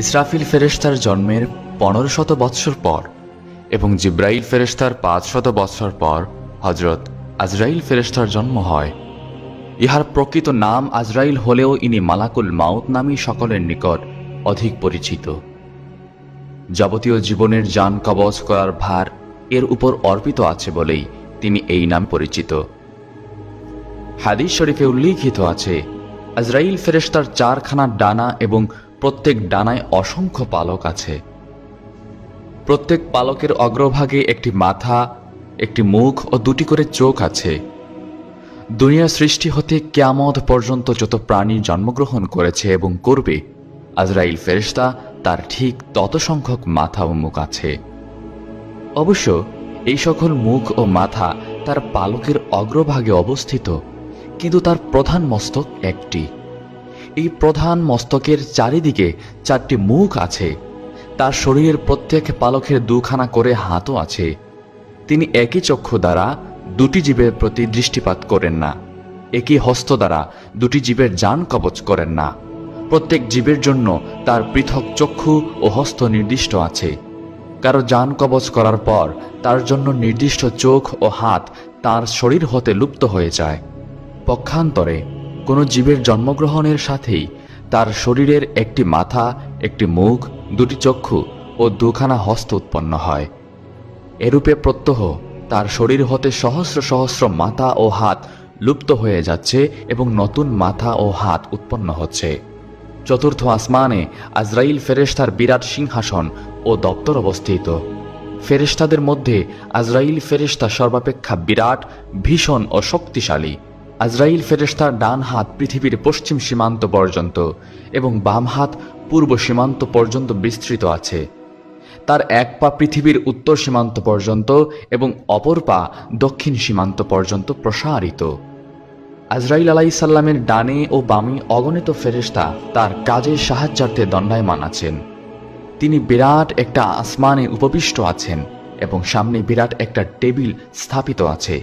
ইসরাফিল ফেরেশতার জন্মের 1500 বৎসর পর এবং জিব্রাইল ফেরেশতার 500 বৎসর পর হজরত আজরাইল ফেরেশতার জন্ম হয়। ইহার প্রকৃত নাম আজরাইল হলেও ইনি মালাকুল মাউত নামী সকলের নিকট অধিক পরিচিত। যাবতীয় জীবনের জান কবজ করার ভার এর উপর অর্পিত আছে বলেই তিনি এই নাম পরিচিত। হাদিস শরীফে উল্লিখিত আছে, আজরাইল ফেরেশতার 4খানা ডানা এবং প্রত্যেক ডানায় অসংখ্য পালক আছে। প্রত্যেক পালকের অগ্রভাগে একটি মাথা, একটি মুখ ও 2টি করে চোখ আছে। দুনিয়া সৃষ্টি হতে কিয়ামত পর্যন্ত যত প্রাণী জন্মগ্রহণ করেছে এবং করবে, আজরাইল ফেরেশতা তার ঠিক তত সংখ্যক মাথা ও মুখ আছে। অবশ্য এই সকল মুখ ও মাথা তার পালকের অগ্রভাগে অবস্থিত, কিন্তু তার প্রধান মস্তক একটি। এই প্রধান মস্তকের চারিদিকে 4টি মুখ আছে। তার শরীরের প্রত্যেক পালকের 2খানা করে হাতও আছে। তিনি একই চক্ষু দ্বারা 2টি জীবের প্রতি দৃষ্টিপাত করেন না, একই হস্ত দ্বারা 2টি জীবের জান কবজ করেন না। প্রত্যেক জীবের জন্য তার পৃথক চক্ষু ও হস্ত নির্দিষ্ট আছে। কারো জান কবজ করার পর তার জন্য নির্দিষ্ট চোখ ও হাত তার শরীর হতে লুপ্ত হয়ে যায়। পক্ষান্তরে কোনো জীবের জন্মগ্রহণের সাথেই তার শরীরের একটি মাথা, একটি মুখ, 2টি চক্ষু ও 2খানা হস্ত উৎপন্ন হয়। এরূপে প্রত্যহ তার শরীর হতে সহস্র সহস্র মাথা ও হাত লুপ্ত হয়ে যাচ্ছে এবং নতুন মাথা ও হাত উৎপন্ন হচ্ছে। চতুর্থ আসমানে আজরাইল ফেরেশতার বিরাট সিংহাসন ও দপ্তর অবস্থিত। ফেরেশতাদের মধ্যে আজরাইল ফেরেশতা সর্বাপেক্ষা বিরাট, ভীষণ ও শক্তিশালী। আজরাইল ফেরেশতার ডান হাত পৃথিবীর পশ্চিম সীমান্ত পর্যন্ত এবং বাম হাত পূর্ব সীমান্ত পর্যন্ত বিস্তৃত আছে। তার এক পা পৃথিবীর উত্তর সীমান্ত পর্যন্ত এবং অপর পা দক্ষিণ সীমান্ত পর্যন্ত প্রসারিত। আজরাইল আলাইহিস সালামের ডানে ও বামে অগণিত ফেরেশতা তার কাজের সাহায্যার্থে দণ্ডায়মান আছেন। তিনি বিরাট একটা আসমানে উপবিষ্ট আছেন এবং সামনে বিরাট একটা টেবিল স্থাপিত আছে।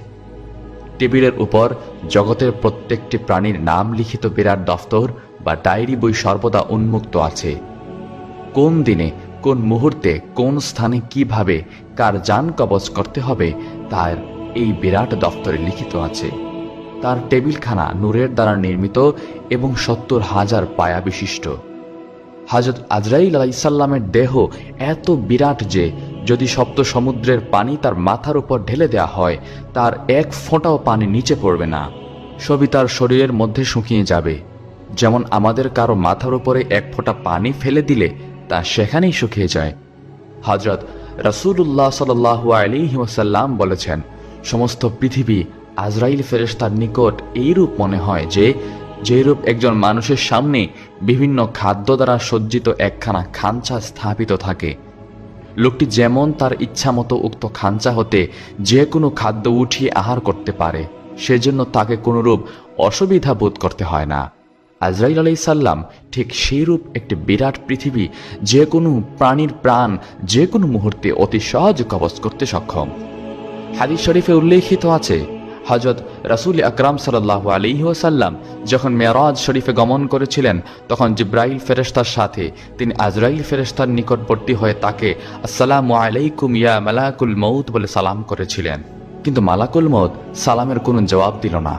টেবিলের উপর জগতের প্রত্যেকটি প্রাণীর নাম লিখিত বিরাট দফতর বা ডায়েরি বই সর্বদা উন্মুক্ত আছে। কোন দিনে, কোন মুহূর্তে, কোন স্থানে কিভাবে কার জান কবজ করতে হবে তার এই বিরাট দফতরে লিখিত আছে। তার টেবিলখানা নূরের দ্বারা নির্মিত এবং 70,000 পায়া বিশিষ্ট। হযরত আজরাইল আলাইহিস সালামের দেহ এত বিরাট যে যদি সপ্ত সমুদ্রের পানি তার মাথার উপর ঢেলে দেওয়া হয়, তার এক ফোঁটাও পানি নিচে পড়বে না, সবই তার শরীরের মধ্যে শুকিয়ে যাবে। যেমন আমাদের কারো মাথার উপরে এক ফোঁটা পানি ফেলে দিলে তা সেখানেই শুকিয়ে যায়। হযরত রাসূলুল্লাহ সাল্লাল্লাহু আলাইহি ওয়াসাল্লাম বলেছেন, সমস্ত পৃথিবী আজরাইল ফেরেশতার নিকট এইরূপ মনে হয় যে যেরূপ একজন মানুষের সামনে বিভিন্ন খাদ্য দ্বারা সজ্জিত একখানা খাঞ্চা স্থাপিত থাকে। লোকটি যেমন তার ইচ্ছা মতো উক্ত খাঞ্চা হতে যে কোনো খাদ্য উঠিয়ে আহার করতে পারে, সেজন্য তাকে কোনরূপ অসুবিধা বোধ করতে হয় না। আজরাইল আলাইহিস সালাম ঠিক সেইরূপ একটি বিরাট পৃথিবী যে কোনো প্রাণীর প্রাণ যে কোনো মুহূর্তে অতি সহজ কবজ করতে সক্ষম। হাদিস শরীফে উল্লেখিত আছে, হযরত রাসূল আকরাম সাল্লাল্লাহু আলাইহি ওয়াসাল্লাম যখন মেরাজ শরীফে গমন করেছিলেন, তখন জিব্রাইল ফেরেশতার সাথে তিনি আজরাইল ফেরেশতার নিকটবর্তী হয়ে তাকে আসসালামু আলাইকুম ইয়া মালাকুল মউত বলে সালাম করেছিলেন। কিন্তু মালাকুল মউত সালামের কোনো জবাব দিল না।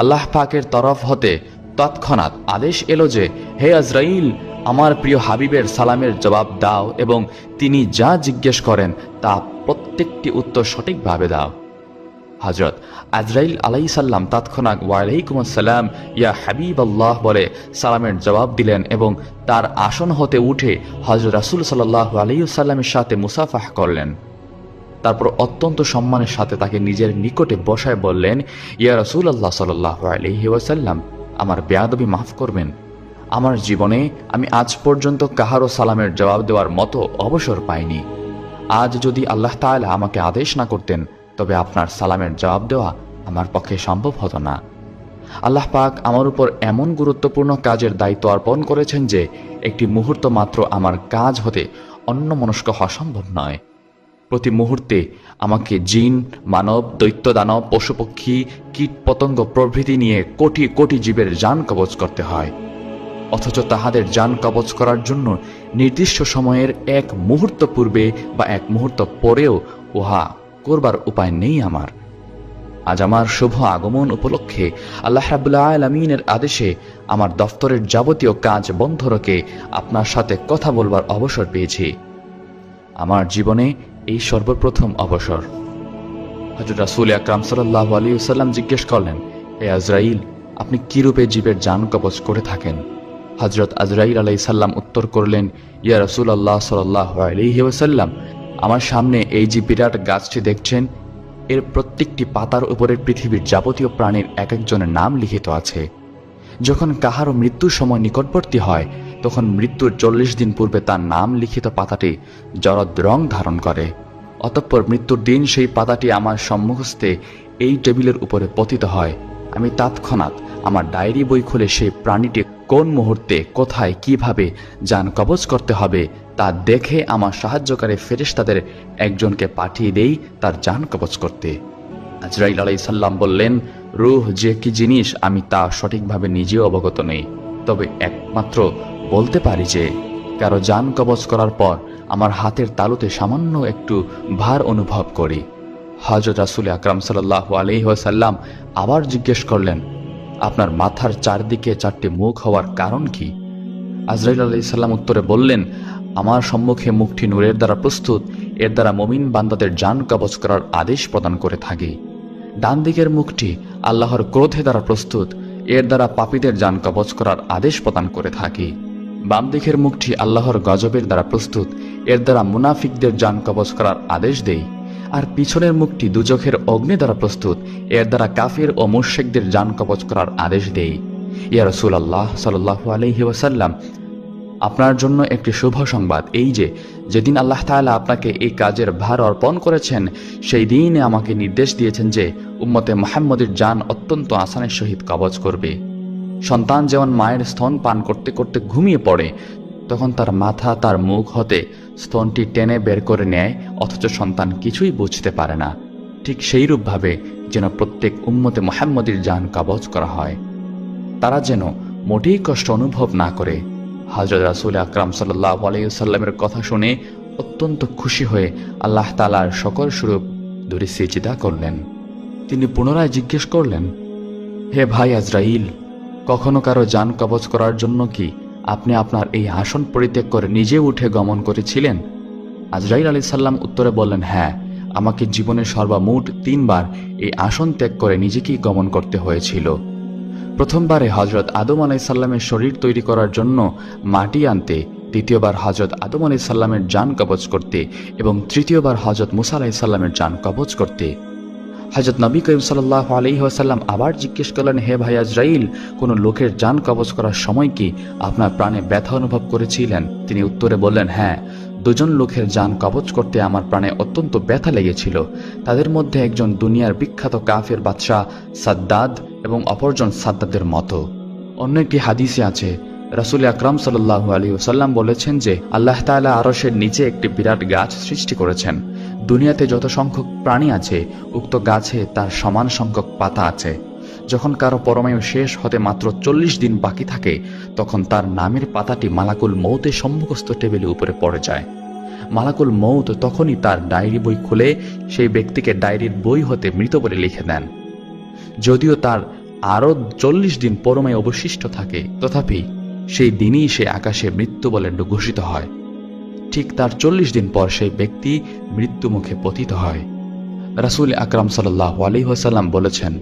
আল্লাহ পাকের তরফ হতে তৎক্ষণাৎ আদেশ এলো যে, হে আজরাইল, আমার প্রিয় হাবিবের সালামের জবাব দাও এবং তিনি যা জিজ্ঞেস করেন তা প্রত্যেকটি উত্তর সঠিকভাবে দাও। হযরত আজরাইল আলাইহিস সালাম তৎক্ষণাৎ ওয়ালাইকুম আসসালাম ইয়া হাবিবাল্লাহ বলে সালামের জবাব দিলেন এবং তার আসন হতে উঠে হযরত রাসূল সাল্লাল্লাহু আলাইহি ওয়াসাল্লামের সাথে মুসাফাহ করলেন। তারপর অত্যন্ত সম্মানের সাথে তাকে নিজের নিকটে বসায় বললেন, ইয়া রাসূলুল্লাহ সাল্লাল্লাহু আলাইহি ওয়াসাল্লাম, আমার বেয়াদবি মাফ করবেন। আমার জীবনে আমি আজ পর্যন্ত কাহারও সালামের জবাব দেওয়ার মতো অবসর পাইনি। আজ যদি আল্লাহ তাআলা আমাকে আদেশ না করতেন, তবে আপনার সালামের জবাব দেওয়া আমার পক্ষে সম্ভব হতো না। আল্লাহ পাক আমার উপর এমন গুরুত্বপূর্ণ কাজের দায়িত্ব অর্পণ করেছেন যে একটি মুহূর্ত মাত্র আমার কাজ হতে অন্যমনস্ক হওয়া সম্ভব নয়। প্রতি মুহূর্তে আমাকে জিন, মানব, দৈত্য, দানব, পশুপক্ষী, কীট পতঙ্গ প্রভৃতি নিয়ে কোটি কোটি জীবের জান কবজ করতে হয়। অথচ তাহাদের জান কবজ করার জন্য নির্দিষ্ট সময়ের এক মুহূর্ত পূর্বে বা এক মুহূর্ত পরেও উহা করবার উপায় নেই আমার। আজ আমার শুভ আগমন উপলক্ষে আল্লাহ রাব্বুল আলামিনের আদেশে আমার দফতরের যাবতীয় কাজ বন্ধ রেখে আপনার সাথে কথা বলবার অবসর পেয়েছি। আমার জীবনে এই সর্বপ্রথম অবসর। হযরত রাসূল আকরাম সাল্লাল্লাহু আলাইহি ওয়াসাল্লাম জিজ্ঞেস করলেন, হে আজরাইল, আপনি কি রূপে জীবের জান কবজ করে থাকেন? হযরত আজরাইল আলাইহিস সালাম উত্তর করলেন, ইয়া রাসূলুল্লাহ সাল্লাল্লাহু আলাইহি ওয়াসাল্লাম, আমার সামনে এই যে বিরাট গাছটি দেখছেন, এর প্রত্যেকটি পাতার উপরে পৃথিবীর যাবতীয় প্রাণীর এক একজনের নাম লিখিত আছে। যখন কাহারও মৃত্যুর সময় নিকটবর্তী হয়, তখন মৃত্যুর 40 দিন পূর্বে তার নাম লিখিত পাতাটি জরদ রং ধারণ করে। অতঃপর মৃত্যুর দিন সেই পাতাটি আমার সম্মুখস্থে এই টেবিলের উপরে পতিত হয়। আমি তৎক্ষণাৎ আমার ডায়েরি বই খুলে সেই প্রাণীটি কোন মুহূর্তে, কোথায়, কিভাবে জান কবজ করতে হবে তা দেখে আমার সাহায্যকারী ফেরেশতাদের একজনকে পাঠিয়ে দেই তার জান কবজ করতে। আজরাইল আলাইহিস সালাম বললেন, রূহ যে কি জিনিস আমি তা সঠিকভাবে নিজেও অবগত নেই, তবে একমাত্র বলতে পারি যে কারো জান কবজ করার পর আমার হাতের তালুতে সামান্য একটু ভার অনুভব করি। হযরত রাসূল আকরাম সাল্লাল্লাহু আলাইহি ওয়াসাল্লাম আবার জিজ্ঞেস করলেন, আপনার মাথার চারদিকে 4টি মুখ হওয়ার কারণ কি? আজরাইল আলাইহিস সালাম উত্তরে বললেন, আমার সম্মুখে মুখটি নূরের দ্বারা প্রস্তুত, এর দ্বারা মুমিন বান্দাদের জান কবজ করার আদেশ প্রদান করে থাকে। ডান দিকের মুখটি আল্লাহর ক্রোধে দ্বারা প্রস্তুত, এর দ্বারা পাপীদের জান কবজ করার আদেশ প্রদান করে থাকে। বাম দিকের মুখটি আল্লাহর গজবের দ্বারা প্রস্তুত, এর দ্বারা মুনাফিকদের জান কবজ করার আদেশ দেয়। আর পিছনের মুখটি দুজখের অগ্নি দ্বারা প্রস্তুত, এর দ্বারা কাফির ও মুশরিকদের জান কবজ করার আদেশ দেয়। ইয়া রাসূলুল্লাহ সাল্লাল্লাহু আলাইহি ওয়াসাল্লাম, আপনার জন্য একটি শুভ সংবাদ এই যে, যেদিন আল্লাহ তাআলা আপনাকে এই কাজের ভার অর্পণ করেছেন, সেই দিনে আমাকে নির্দেশ দিয়েছেন যে উম্মতে মুহাম্মদের জান অত্যন্ত আসানের সহিত কবজ করবে। সন্তান যেমন মায়ের স্তন পান করতে করতে ঘুমিয়ে পড়ে, তখন তার মাথা তার মুখ হতে স্তনটি টেনে বের করে নেয়, অথচ সন্তান কিছুই বুঝতে পারে না। ঠিক সেইরূপভাবে যেন প্রত্যেক উম্মতে মুহাম্মদের জান কবজ করা হয়, তারা যেন মোটেই কষ্ট অনুভব না করে। হযরত রাসূল আকরাম সাল্লাল্লাহু আলাইহি ওয়াসাল্লামের কথা শুনে অত্যন্ত খুশি হয়ে আল্লাহ তাআলার সকল স্বরূপ ধরে সিজদা করলেন। তিনি পুনরায় জিজ্ঞেস করলেন, হে ভাই আজরাইল, কখনো কারো জান কবজ করার জন্য কি আপনি আপনার এই আসন পরিত্যাগ করে নিজে উঠে গমন করেছিলেন? আজরাইল আলাইহিস সালাম উত্তরে বললেন, হ্যাঁ, আমাকে জীবনের সর্বমোট 3 বার এই আসন ত্যাগ করে নিজেকেই গমন করতে হয়েছিল। প্রথমবারে হযরত আদম আলাইহিস সালামের শরীর তৈরি করার জন্য মাটি আনতে, দ্বিতীয়বার হযরত আদম আলাইহিস সালামের জান কবজ করতে এবং তৃতীয়বার হযরত মুসা আলাইহিস সালামের জান কবজ করতে। হযরত নবী করিম সাল্লাল্লাহু আলাইহি ওয়াসাল্লাম আবার জিজ্ঞেস করলেন, হে ভাই আজরাইল, কোন লোকের জান কবজ করার সময় কি আপনার প্রাণে ব্যথা অনুভব করেছিলেন? তিনি উত্তরে বললেন, হ্যাঁ, 2 জন লোকের জান কবজ করতে আমার প্রাণে অত্যন্ত ব্যথা লেগেছিল। তাদের মধ্যে একজন দুনিয়ার বিখ্যাত কাফের বাদশাহ সাদ্দাদ এবং অপরজন সাদ্দাদের মতো। অন্য একটি হাদিসে আছে, রাসূল আকরাম সাল্লাল্লাহু আলাইহি ওয়াসাল্লাম বলেছেন যে আল্লাহ তাআলা আরশের নিচে একটি বিরাট গাছ সৃষ্টি করেছেন। দুনিয়াতে যত সংখ্যক প্রাণী আছে, উক্ত গাছে তার সমান সংখ্যক পাতা আছে। যখন কারো পরমায়ু শেষ হতে মাত্র 40 দিন বাকি থাকে, তখন তার নামের পাতাটি মালাকুল মউতের সম্মুখস্থ টেবিলের উপরে পড়ে যায়। মালাকুল মউত তখনই তার ডায়েরি বই খুলে সেই ব্যক্তিকে ডায়েরির বই হতে মৃত বলে লিখে দেন। যদিও তার আরও 40 দিন পরমায়ু অবশিষ্ট থাকে, তথাপি সেই দিনই সে আকাশে মৃত্যু বলে ঘোষিত হয়। ঠিক তার 40 দিন পর সেই ব্যক্তি মৃত্যু মুখে পতিত হয়। রাসূল আকরাম সাল্লাল্লাহু আলাইহি ওয়াসাল্লাম বলেছেন,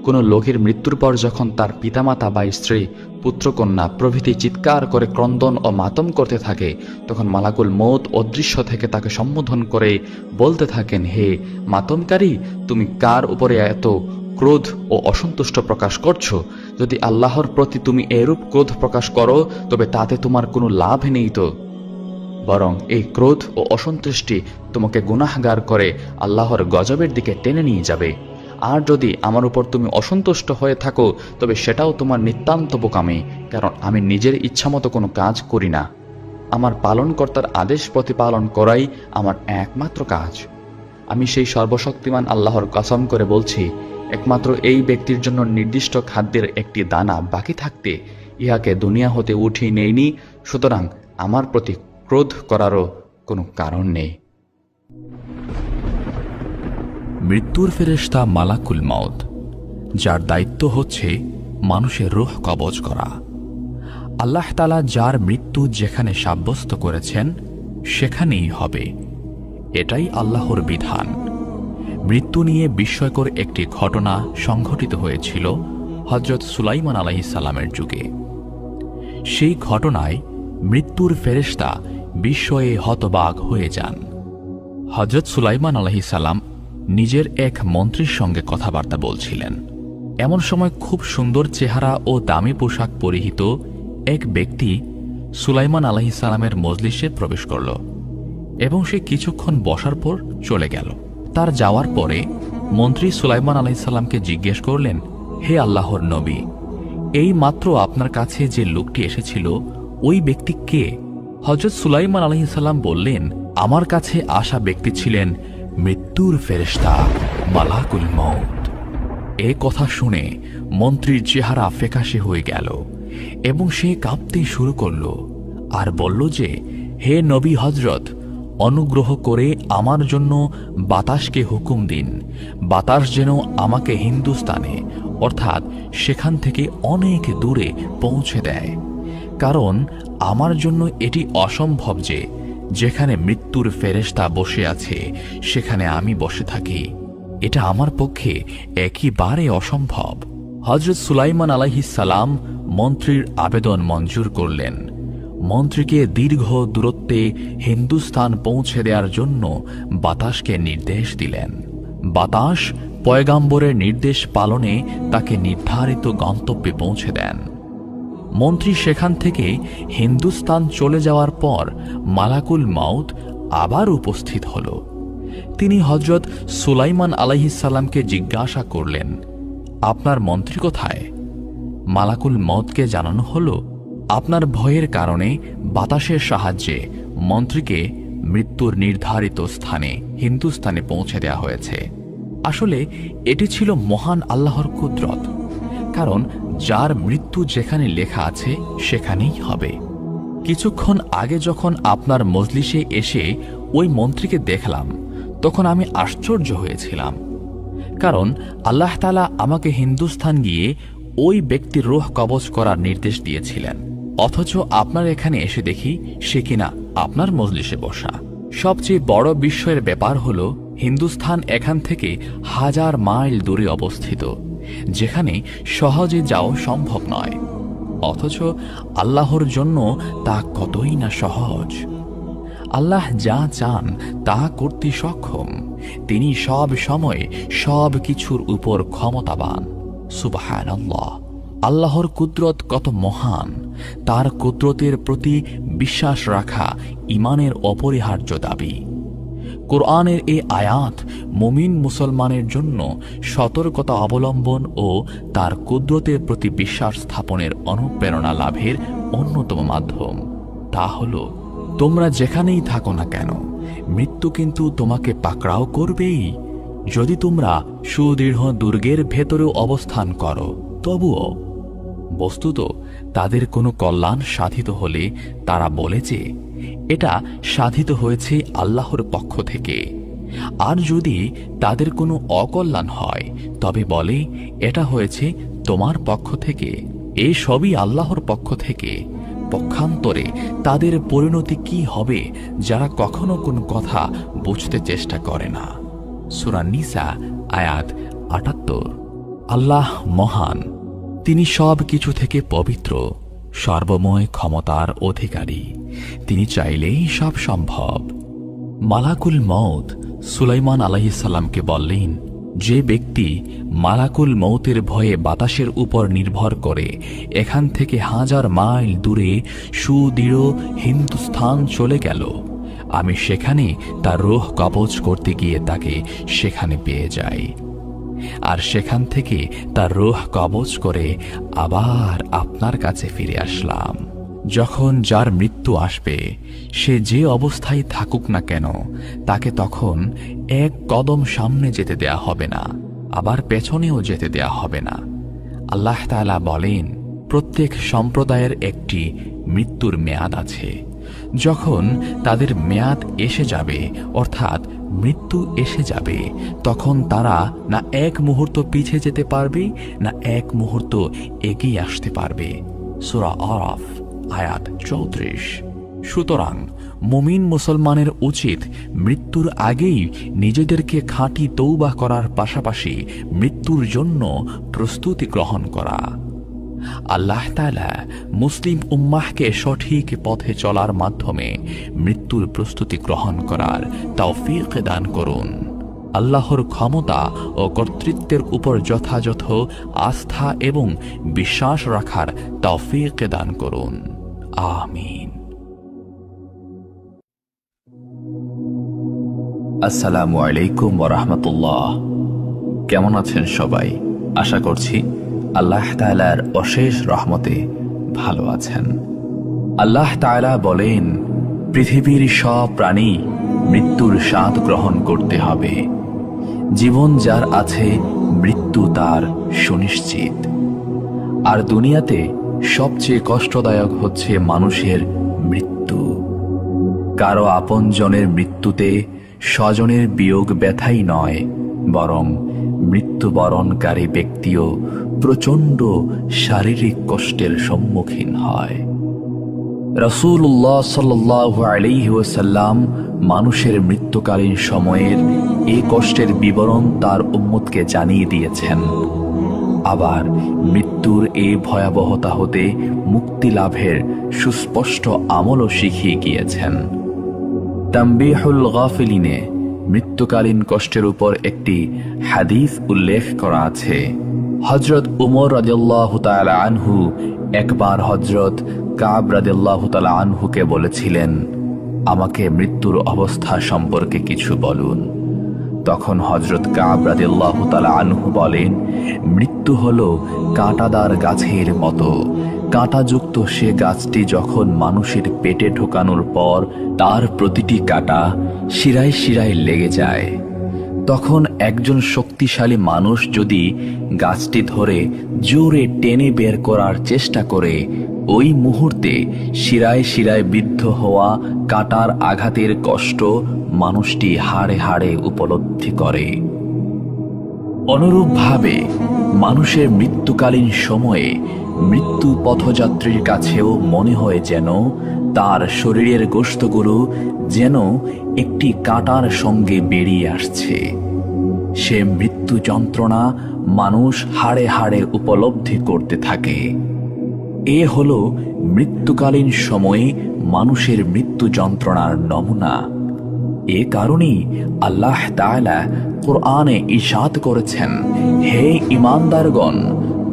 কোন লোকের মৃত্যুর পর যখন তার পিতামাতা বা স্ত্রী, পুত্রকন্যা প্রভৃতি চিৎকার করে ক্রন্দন ও মাতম করতে থাকে, তখন মালাকুল মউত অদৃশ্য থেকে তাকে সম্বোধন করে বলতে থাকেন, হে মাতমকারী, তুমি কার উপরে এত ক্রোধ ও অসন্তুষ্ট প্রকাশ করছো? যদি আল্লাহর প্রতি তুমি এরূপ ক্রোধ প্রকাশ করো, তবে তাতে তোমার কোনো লাভ নেই তো, বরং এই ক্রোধ ও অসন্তুষ্টি তোমাকে গুনাহগার করে আল্লাহর গজবের দিকে টেনে নিয়ে যাবে। আর যদি আমার উপর তুমি অসন্তুষ্ট হয়ে থাকো, তবে সেটাও তোমার নিতান্ত বোকামি, কারণ আমি নিজের ইচ্ছামতো কোনো কাজ করি না। আমার পালনকর্তার আদেশ প্রতিপালন করাই আমার একমাত্র কাজ। আমি সেই সর্বশক্তিমান আল্লাহর কসম করে বলছি, একমাত্র এই ব্যক্তির জন্য নির্দিষ্ট খাদ্যের একটি দানা বাকি থাকতে ইহাকে দুনিয়া হতে উঠিয়ে নেইনি, সুতরাং আমার প্রতি ক্রোধ করারও কোনো কারণ নেই। মৃত্যুর ফেরেশতা মালাকুল মউত, যার দায়িত্ব হচ্ছে মানুষের রূহ কবজ করা। আল্লাহ তাআলা যার মৃত্যু যেখানে সাব্যস্ত করেছেন সেখানেই হবে, এটাই আল্লাহর বিধান। মৃত্যু নিয়ে বিস্ময়কর একটি ঘটনা সংঘটিত হয়েছিল হযরত সুলাইমান আলাইহিস সালামের যুগে। সেই ঘটনায় মৃত্যুর ফেরেশতা বিস্ময়ে হতবাক হয়ে যান। হযরত সুলাইমান আলাইহিস সালাম নিজের এক মন্ত্রীর সঙ্গে কথাবার্তা বলছিলেন। এমন সময় খুব সুন্দর চেহারা ও দামি পোশাক পরিহিত এক ব্যক্তি সুলাইমান আলাইহিস সালামের মজলিসে প্রবেশ করল এবং সে কিছুক্ষণ বসার পর চলে গেল। তার যাওয়ার পরে মন্ত্রী সুলাইমান আলাইহিস সালামকে জিজ্ঞেস করলেন, হে আল্লাহর নবী, এই মাত্র আপনার কাছে যে লোকটি এসেছিল ওই ব্যক্তি কে? হযরত সুলাইমান আলাইহিস সালাম বললেন, আমার কাছে আসা ব্যক্তি ছিলেন মৃত্যুর ফেরেশতা মালাকুল মউত। এ কথা শুনে মন্ত্রীর চেহারা ফ্যাকাশে হয়ে গেল এবং সে কাঁপতে শুরু করল আর বলল যে, হে নবী হযরত, অনুগ্রহ করে আমার জন্য বাতাসকে হুকুম দিন, বাতাস যেন আমাকে হিন্দুস্তানে অর্থাৎ সেখান থেকে অনেক দূরে পৌঁছে দেয়, কারণ আমার জন্য এটি অসম্ভব যে যেখানে মৃত্যুর ফেরেশতা বসে আছে সেখানে আমি বসে থাকি। এটা আমার পক্ষে একেবারে অসম্ভব। হযরত সুলাইমান আলাইহিস সালাম মন্ত্রীর আবেদন মঞ্জুর করলেন। মন্ত্রীকে দীর্ঘ দূরত্বে হিন্দুস্তান পৌঁছে দেওয়ার জন্য বাতাসকে নির্দেশ দিলেন। বাতাস পয়গাম্বরের নির্দেশ পালনে তাকে নির্ধারিত গন্তব্যে পৌঁছে দেন। মন্ত্রী সেখান থেকে হিন্দুস্তান চলে যাওয়ার পর মালাকুল মউত আবার উপস্থিত হল। তিনি হযরত সুলাইমান আলাইহিস সালামকে জিজ্ঞাসা করলেন, আপনার মন্ত্রী কোথায়? মালাকুল মউতকে জানানো হলো, আপনার ভয়ের কারণে বাতাসের সাহায্যে মন্ত্রীকে মৃত্যুর নির্ধারিত স্থানে হিন্দুস্তানে পৌঁছে দেওয়া হয়েছে। আসলে এটি ছিল মহান আল্লাহর কুদরত, কারণ যার মৃত্যু যেখানে লেখা আছে সেখানেই হবে। কিছুক্ষণ আগে যখন আপনার মজলিসে এসে ওই মন্ত্রীকে দেখলাম তখন আমি আশ্চর্য হয়েছিলাম, কারণ আল্লাহ তাআলা আমাকে হিন্দুস্তান গিয়ে ওই ব্যক্তির রূহ কবজ করার নির্দেশ দিয়েছিলেন, অথচ আপনার এখানে এসে দেখি সে কিনা আপনার মজলিসে বসা। সবচেয়ে বড় বিস্ময়ের ব্যাপার হল হিন্দুস্তান এখান থেকে 1000 মাইল দূরে অবস্থিত, যেখানে সহজে যাওয়া সম্ভব নয়, অথচ আল্লাহর জন্য তা কতই না সহজ। আল্লাহ যা চান তা করতে সক্ষম। তিনি সব সময় সব কিছুর উপর ক্ষমতাবান। সুবহানাল্লাহ। আল্লাহর কুদরত কত মহান, তার কুদরতের প্রতি বিশ্বাস রাখা ঈমানের অপরিহার্য দাবি। কোরআনের এই আয়াত মুমিন মুসলমানের জন্য সতর্কতা অবলম্বন ও তার কুদরতের প্রতি বিশ্বাস স্থাপনের অনুপ্রেরণা লাভের অন্যতম মাধ্যম। তা হল, তোমরা যেখানেই থাকো না কেন, মৃত্যু কিন্তু তোমাকে পাকড়াও করবেই। যদি তোমরা সুদৃঢ় দুর্গের ভেতরেও অবস্থান করো তবুও। বস্তুত তাদের কোনো কল্যাণ সাধিত হলে তারা বলে যে এটা সাধিত হয়েছে আল্লাহর পক্ষ থেকে, আর যদি তাদের কোনো অকল্যাণ হয় তবে বলে এটা হয়েছে তোমার পক্ষ থেকে। এই সবই আল্লাহর পক্ষ থেকে। পক্ষান্তরে তাদের পরিণতি কি হবে যারা কখনো কোনো কথা বুঝতে চেষ্টা করে না। সূরা নিসা আয়াত ৭৮। আল্লাহ মহান, তিনি সব কিছু থেকে পবিত্র, সর্বময় ক্ষমতার অধিকারী। তিনি চাইলেই সব সম্ভব। মালাকুল মউত সুলাইমান আলাইহিস সালামকে বললেন, যে ব্যক্তি মালাকুল মউতের ভয়ে বাতাসের উপর নির্ভর করে এখান থেকে 1000 মাইল দূরে সুদৃঢ় হিন্দুস্তান চলে গেল, আমি সেখানে তার রূহ কবজ করতে গিয়ে তাকে সেখানে পেয়ে যাই, আর সেখান থেকে তার রূহ কবজ করে আবার আপনার কাছে ফিরে আসলাম। যখন যার মৃত্যু আসবে, সে যে অবস্থায় থাকুক না কেন, তাকে তখন এক কদম সামনে যেতে দেয়া হবে না, আবার পেছনেও যেতে দেয়া হবে না। আল্লাহ তাআলা বলেন, প্রত্যেক সম্প্রদায়ের একটি মৃত্যুর মেয়াদ আছে। যখন তাদের মেয়াদ এসে যাবে, অর্থাৎ মৃত্যু এসে যাবে, তখন তারা না এক মুহূর্ত পিছিয়ে যেতে পারবে, না এক মুহূর্ত এগিয়ে আসতে পারবে। সূরা আরাফ আয়াত 34। সুতরাং মুমিন মুসলমানের উচিত মৃত্যুর আগেই নিজেদেরকে খাঁটি তৌবা করার পাশাপাশি মৃত্যুর জন্য প্রস্তুতি গ্রহণ করা। আল্লাহ তাআলা মুসলিম উম্মাহকে সঠিক পথে চলার মাধ্যমে মৃত্যুর প্রস্তুতি গ্রহণ করার তৌফিক দান করুন। আল্লাহর ক্ষমতা ও কর্তৃত্বের উপর যথাযথ আস্থা এবং বিশ্বাস রাখার তৌফিক দান করুন। আমিন। আসসালামু আলাইকুম ওয়া রাহমাতুল্লাহ। কেমন আছেন সবাই? আশা করছি আল্লাহ তাআলার অশেষ রহমতে ভালো আছেন। আল্লাহ তাআলা বলেন, পৃথিবীর সব প্রাণী মৃত্যুর স্বাদ গ্রহণ করতে হবে। জীবন যার আছে, মৃত্যু তার সুনিশ্চিত। আর দুনিয়াতে সবচেয়ে কষ্টদায়ক হচ্ছে মানুষের মৃত্যু। কারো আপনজনের মৃত্যুতে স্বজনের বিয়োগ ব্যথাই নয়, বরং মৃত্যুবরণকারী ব্যক্তিও প্রচণ্ড শারীরিক কষ্টের সম্মুখীন হয়। রাসূলুল্লাহ সাল্লাল্লাহু আলাইহি ওয়াসাল্লাম মানুষের মৃত্যুকালীন সময়ের এই কষ্টের বিবরণ তার উম্মতকে জানিয়ে দিয়েছেন। আবার মৃত্যুর এই ভয়াবহতা হতে মুক্তি লাভের সুস্পষ্ট আমলও শিখিয়ে গিয়েছেন। তানবীহুল গাফিলিনে মৃত্যুকালীন কষ্টের উপর একটি হাদিস উল্লেখ করা আছে। হযরত উমর রাদিয়াল্লাহু তাআলা আনহু একবার হযরত কাব রাদিয়াল্লাহু তাআলা আনহুকে বলেছিলেন, আমাকে মৃত্যুর অবস্থা সম্পর্কে কিছু বলুন। তখন হযরত কাব রাদিয়াল্লাহু তাআলা আনহু বলেন, মৃত্যু হলো কাঁটাদার গাছের মতো। কাঁটাযুক্ত সে গাছটি যখন মানুষের পেটে ঢোকানোর পর তার প্রতিটি কাঁটা শিরায় শিরায় লেগে যায়, তখন একজন শক্তিশালী মানুষ যদি গাছটি ধরে জোরে টেনে বের করার চেষ্টা করে, ওই মুহূর্তে শিরায় শিরায় বিদ্ধ হওয়া কাঁটার আঘাতের কষ্ট মানুষটি হাড়ে হাড়ে উপলব্ধি করে। অনুরূপভাবে মানুষের মৃত্যুকালীন সময়ে মৃত্যু পথযাত্রীর কাছেও মনে হয় যেন তার শরীরের গোশতগুলো যেন একটি কাঁটার সঙ্গে বেরিয়ে আসছে। সে মৃত্যু যন্ত্রণা মানুষ হাড়ে হাড়ে উপলব্ধি করতে থাকে। এ হলো মৃত্যুকালীন সময়ে মানুষের মৃত্যু যন্ত্রণার নমুনা। এ কারণেই আল্লাহ তাআলা কুরআনে ইরশাদ করেছেন, হে ঈমানদারগণ,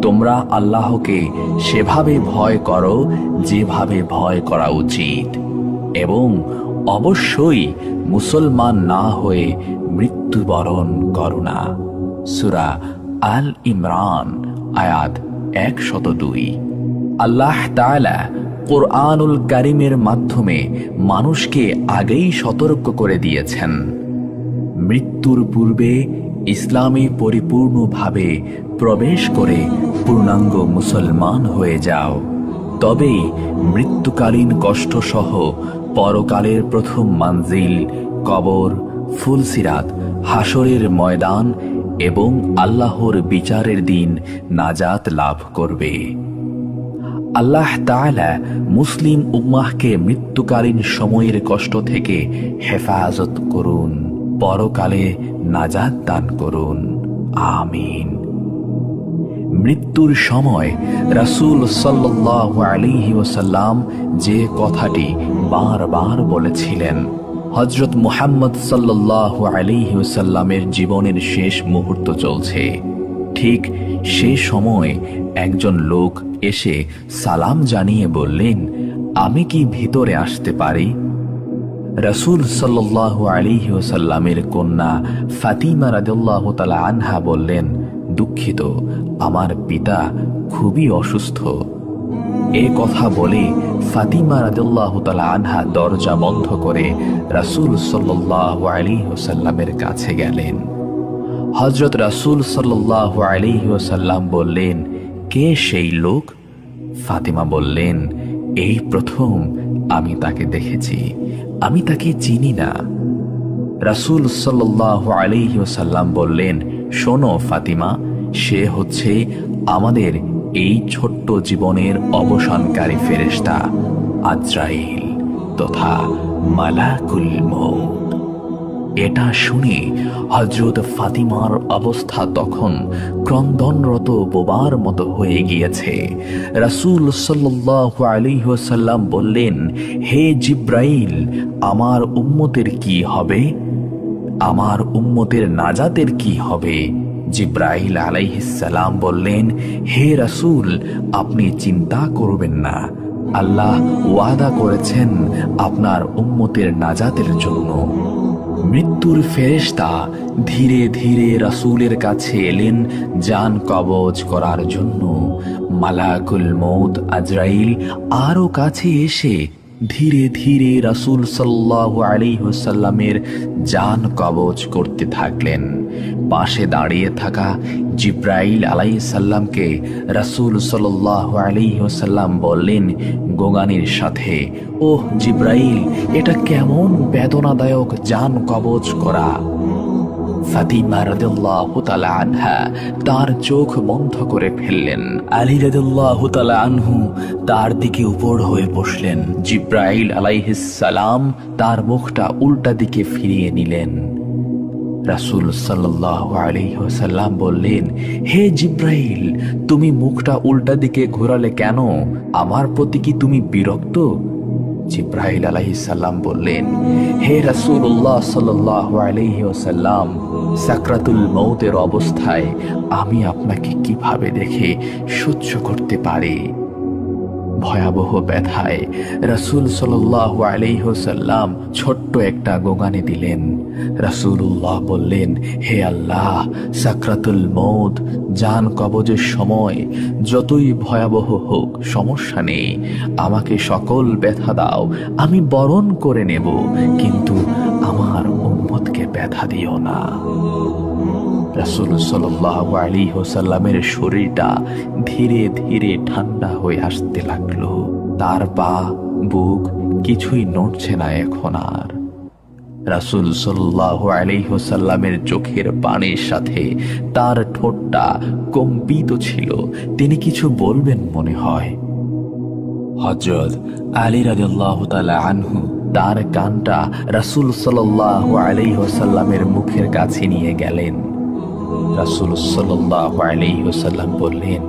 তোমরা আল্লাহকে সেভাবে ভয় করো যেভাবে ভয় করা উচিত, এবং অবশ্যই মুসলমান না হয়ে মৃত্যুবরণ করো না। সূরা আল ইমরান আয়াত 102। আল্লাহ তাআলা কুরআনুল কারীমের মাধ্যমে মানুষকে আগেই সতর্ক করে দিয়েছেন, মৃত্যুর পূর্বে ইসলামে পরিপূর্ণভাবে প্রবেশ করে পূর্ণাঙ্গ মুসলমান হয়ে যাও, তবেই মৃত্যুকালীন কষ্টসহ পরকালের প্রথম মানজিল কবর, ফুলসিরাত, হাসরের ময়দান এবং আল্লাহর বিচারের দিন নাজাত লাভ করবে। আল্লাহ তাআলা মুসলিম উম্মাহকে মৃত্যুকালীন সময়ের কষ্ট থেকে হেফাজত করুন, পরকালে নাজাত দান করুন। আমিন। মৃত্যুর সময় রাসূল সাল্লাল্লাহু আলাইহি ওয়াসাল্লাম যে কথাটি বারবার বলেছিলেন, হযরত মুহাম্মদ সাল্লাল্লাহু আলাইহি ওয়াসাল্লামের জীবনের শেষ মুহূর্ত চলছে। ঠিক সে সময় একজন লোক এসে সালাম জানিয়ে বললেন, আমি কি ভিতরে আসতে পারি? রাসূল সাল্লাল্লাহু আলাইহি ওয়াসাল্লামের কন্যা ফাতিমা রাদিয়াল্লাহু তাআলা আনহা বললেন, দুঃখিত, আমার পিতা খুবই অসুস্থ। এ কথা বলে ফাতিমা রাদিয়াল্লাহু তাআলা আনহা দরজা বন্ধ করে রাসূল সাল্লাল্লাহু আলাইহি ওয়াসাল্লামের কাছে গেলেন। হযরত রাসূল সাল্লাল্লাহু আলাইহি ওয়াসাল্লাম বললেন, কে সেই লোক? ফাতিমা বললেন, এই প্রথম আমি তাকে দেখেছি, আমি তাকে চিনি না। রাসূল সাল্লাল্লাহু আলাইহি ওয়াসাল্লাম বললেন, শোনো ফাতিমা, সে হচ্ছে আমাদের এই ছোট্ট জীবনের অবসানকারী ফেরেশতা আজরাইল তথা মালাকুল মউত। এটা শুনে হযরত ফাতিমার অবস্থা তখন ক্রন্দনরত বোবার মতো হয়ে গিয়েছে। রাসূল সাল্লাল্লাহু আলাইহি ওয়াসাল্লাম বললেন, হে জিব্রাইল, আমার উম্মতের কি হবে? আমার উম্মতের নাজাতের কি হবে? জিব্রাইল আলাইহিস সালাম বললেন, হে রাসূল, আপনি চিন্তা করবেন না, আল্লাহ ওয়াদা করেছেন আপনার উম্মতের নাজাতের জন্য। মৃত্যুর ফেরেশতা ধীরে ধীরে রাসূলের কাছে এলেন জান কবজ করার জন্য। মালাকুল মউত আজরাইল আরো কাছে এসে ধীরে ধীরে রাসূল সাল্লাল্লাহু আলাইহি ওয়াসাল্লামের জান কবজ করতে থাকলেন। পাশে দাঁড়িয়ে থাকা জিব্রাইল আলাইহিস সালামকে রাসূল সাল্লাল্লাহু আলাইহি ওয়াসাল্লাম বললেন গোগানির সাথে, ওহ জিব্রাইল, এটা কেমন বেদনাদায়ক জান কবজ করা। ফাতিমা রাদিয়াল্লাহু তাআলা আনহা তার চোখ বন্ধ করে ফেললেন। আলী রাদিয়াল্লাহু তাআলা আনহু তার দিকে উপর হয়ে বসলেন। জিব্রাইল আলাইহিস সালাম তার মুখটা উল্টা দিকে ফিরিয়ে নিলেন। রাসূল সাল্লাল্লাহু আলাইহি ওয়াসাল্লাম বললেন, হে জিব্রাইল, তুমি মুখটা উল্টা দিকে ঘোরালে কেন? আমার প্রতি কি তুমি বিরক্ত? জিব্রাইল আলাইহিস সালাম বললেন, হে রাসূলুল্লাহ সাল্লাল্লাহু আলাইহি ওয়াসাল্লাম, সাকরাতুল মউতের অবস্থায় আমি আপনাকে কিভাবে দেখে সহ্য করতে পারি? ভয়াবহ ব্যথায় রাসূল সাল্লাল্লাহু আলাইহি ওয়াসাল্লাম ছোট্ট একটা গোগানি দিলেন। রাসূলুল্লাহ বললেন, হে আল্লাহ, সাকরাতুল মউত জান কবজের সময় যতই ভয়াবহ হোক সমস্যা নেই, আমাকে সকল ব্যথা দাও, আমি বরণ করে নেব, কিন্তু আমার উম্মতকে ব্যথা দিও না। রাসূল সাল্লাল্লাহু আলাইহি ওয়াসাল্লামের শরীরটা ধীরে ধীরে ঠান্ডা হয়ে আসতে লাগলো। তার পা, বুক কিছুই নড়ছে না এখন আর। রাসূল সাল্লাল্লাহু আলাইহি ওয়াসাল্লামের চোখের পানির সাথে তার ঠোঁটটা কম্পিত ছিল। তিনি কিছু বলবেন মনে হয়। হযরত আলী রাদিয়াল্লাহু তাআলা আনহু তার কানটা রাসূল সাল্লাল্লাহু আলাইহি ওয়াসাল্লামের মুখের কাছে নিয়ে গেলেন। রাসূল সাল্লাল্লাহু আলাইহি ওয়াসাল্লাম বললেন,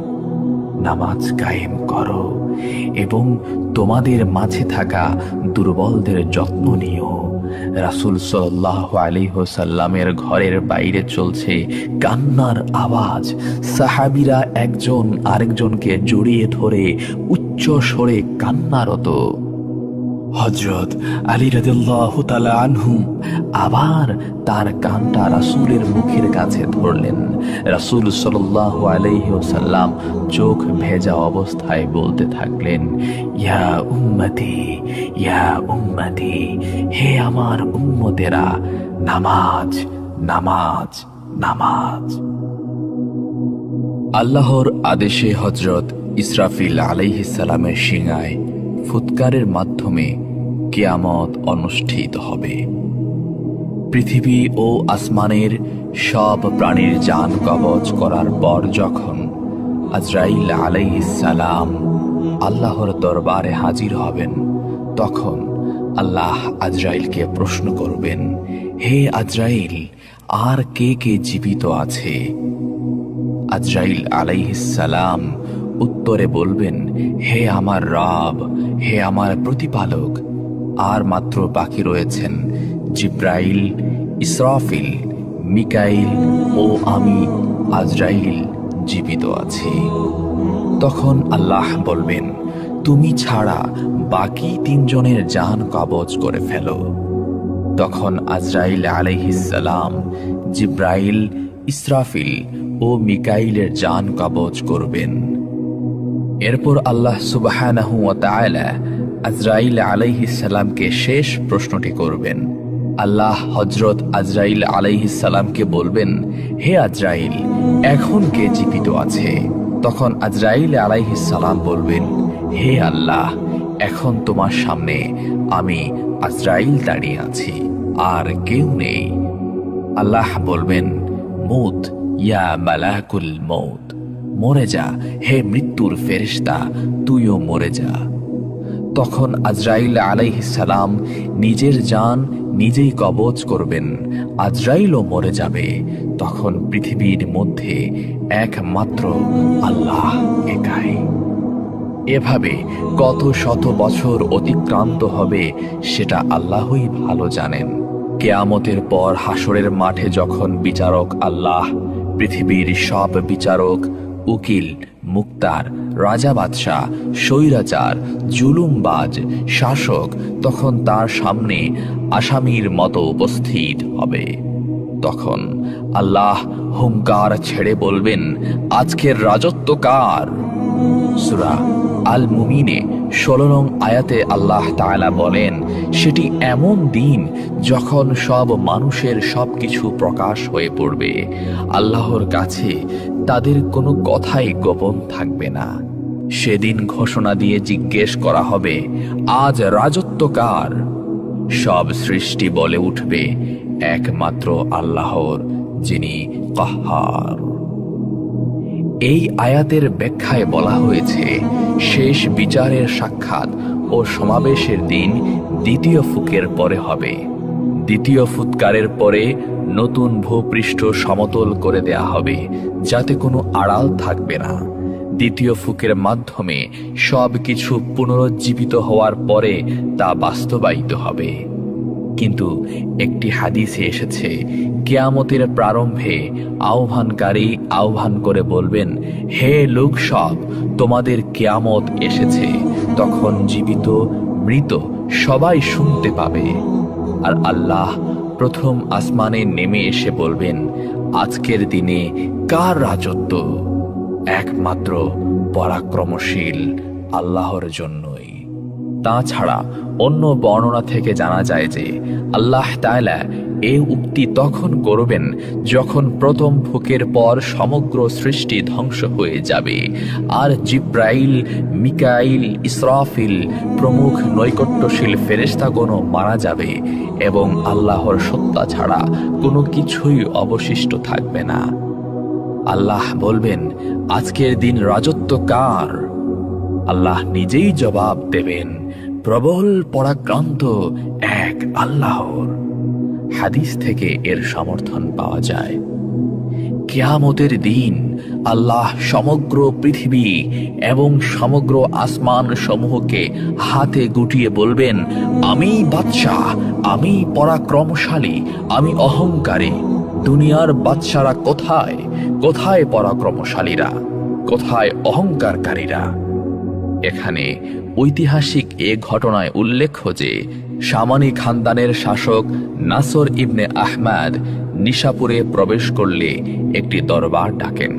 নামাজ কায়েম করো এবং তোমাদের মাঝে থাকা দুর্বলদের যত্ন নিও। রাসূল সাল্লাল্লাহু আলাইহি ওয়াসাল্লামের ঘরের বাইরে চলছে কান্নার আওয়াজ। সাহাবীরা একজন আরেকজনকে জড়িয়ে ধরে উচ্চ স্বরে কান্নারত। হযরত আলী রাদিয়াল্লাহু তাআলা আনহু আবার তার কানটা রাসূলের মুখের কাছে ধরলেন। রাসূল সাল্লাল্লাহু আলাইহি ওয়াসাল্লাম চোখ ভেজা অবস্থায় বলতে থাকলেন, ইয়া উম্মতি, ইয়া উম্মতি, হে আমার উম্মতেরা, নামাজ, নামাজ, নামাজ। আল্লাহর আদেশে হযরত ইসরাফিল আলাইহিস সালামের শিঙায় ফুৎকারের মাধ্যমে কিয়ামত অনুষ্ঠিত হবে। পৃথিবী ও আসমানের সব প্রাণীর জান কবজ করার পর যখন আজরাইল আলাইহিস সালাম আল্লাহর দরবারে হাজির হবেন, তখন আল্লাহ আজরাইলকে প্রশ্ন করবেন, হে আজরাইল, আর কে কে জীবিত আছে? আজরাইল আলাইহিস সালাম উত্তরে বলবেন, হে আমার রব, হে আমার প্রতিপালক, আর মাত্র বাকি রয়েছেন জিব্রাইল, ইসরাফিল, মিকাইল ও আমি আজরাইল জীবিত আছি। তখন আল্লাহ বলবেন, তুমি ছাড়া বাকি তিনজনের জান কবজ করে ফেলো। তখন আজরাইল আলাইহিস সালাম জিব্রাইল, ইসরাফিল ও মিকাইলের জান কবজ করবেন। এরপর আল্লাহ সুবহানাহু ওয়া তাআলা আজরাইল আলাইহিস সালামকে শেষ প্রশ্নটি করবেন। আল্লাহ হযরত আজরাইল আলাইহিস সালামকে বলবেন, হে আজরাইল, এখন কে জীবিত আছে? তখন আজরাইল আলাইহিস সালাম বলবেন, হে আল্লাহ, এখন তোমার সামনে আমি আজরাইল দাঁড়িয়ে আছি, আর কেউ নেই। আল্লাহ বলবেন, মুত ইয়া মালাকুল মউত, মরে যা হে মৃত্যুর ফেরেশতা, তুইও মরে যা। তখন আজরাইল আলাইহিস সালাম নিজের জান নিজেই কবজ করবেন, আজরাইলও মরে যাবে। তখন পৃথিবীর মধ্যে একমাত্র আল্লাহ একাই। এভাবে কত শত বছর অতিক্রান্ত হবে সেটা আল্লাহই ভালো জানেন। কেয়ামতের পর হাসরের মাঠে যখন বিচারক আল্লাহ পৃথিবীর সব বিচারক, উকিল, মুক্তার, রাজা বাদশাহ, স্বৈরাচার, জুলুমবাজ, শাসক তখন তার সামনে আসামির মতো উপস্থিত হবে। তখন আল্লাহ হুঙ্কার ছেড়ে বলবেন, আজকের রাজত্ব কার? সূরা আল মুমিনে 16 নং আয়াতে আল্লাহ তাআলা বলেন, সেটি এমন দিন যখন সব মানুষের সবকিছু প্রকাশ হয়ে পড়বে। আল্লাহর কাছে তাদের কোনো কথাই গোপন থাকবে না। সেদিন ঘোষণা দিয়ে জিজ্ঞেস করা হবে, আজ রাজত্ব কার? সব সৃষ্টি বলে উঠবে, একমাত্র আল্লাহর, যিনি কাহ্হার। এই আয়াতের ব্যাখ্যায় বলা হয়েছে, শেষ বিচারের সাক্ষাৎ ও সমাবেশের দিন দ্বিতীয় ফুকের পরে হবে। দ্বিতীয় ফুৎকারের পরে নতুন ভূপৃষ্ঠ সমতল করে দেয়া হবে, যাতে কোনো আড়াল থাকবে না। দ্বিতীয় ফুকের মাধ্যমে সব কিছু পুনরুজ্জীবিত হওয়ার পরে তা বাস্তবায়িত হবে। কিন্তু একটি হাদিসে এসেছে, কিয়ামতের প্রারম্ভে আহ্বানকারী আহ্বান করে বলবেন, হে লোক সব, তোমাদের কিয়ামত এসেছে। তখন জীবিত মৃত সবাই শুনতে পাবে। আর আল্লাহ প্রথম আসমানে নেমে এসে বলবেন, আজকের দিনে কার রাজত্ব? একমাত্র পরাক্রমশীল আল্লাহর জন্যই। তাছাড়া অন্য বর্ণনা থেকে জানা যায় যে আল্লাহ তাআলা এই উক্তি তখন করবেন যখন প্রথম ফুকের পর সমগ্র সৃষ্টি ধ্বংস হয়ে যাবে, আর জিব্রাইল, মিকাইল, ইসরাফিল প্রমুখ নৈকট্যশীল ফেরেশতাগণও মারা যাবে এবং আল্লাহর সত্তা ছাড়া কোনো কিছুই অবশিষ্ট থাকবে না। আল্লাহ বলবেন, আজকের দিন রাজত্ব কার? আল্লাহ নিজেই জবাব দেবেন, প্রবল পরাক্রান্ত এক আল্লাহর। হাদিস থেকে এর সমর্থন পাওয়া যায়। কিয়ামতের দিন আল্লাহ সমগ্র পৃথিবী এবং সমগ্র আসমান সমূহকে হাতে গুটিয়ে বলবেন, আমি বাদশাহ, আমি পরাক্রমশালী, আমি অহংকারী। দুনিয়ার বাদশারা কোথায়? কোথায় পরাক্রমশালীরা? কোথায় অহংকারকারীরা? এখানে ঐতিহাসিক এ ঘটনায় উল্লেখ্য যে সামানি খানদানের শাসক নাসর ইবনে আহমাদ নিশাপুরে প্রবেশ করলে একটি দরবার ডাকেন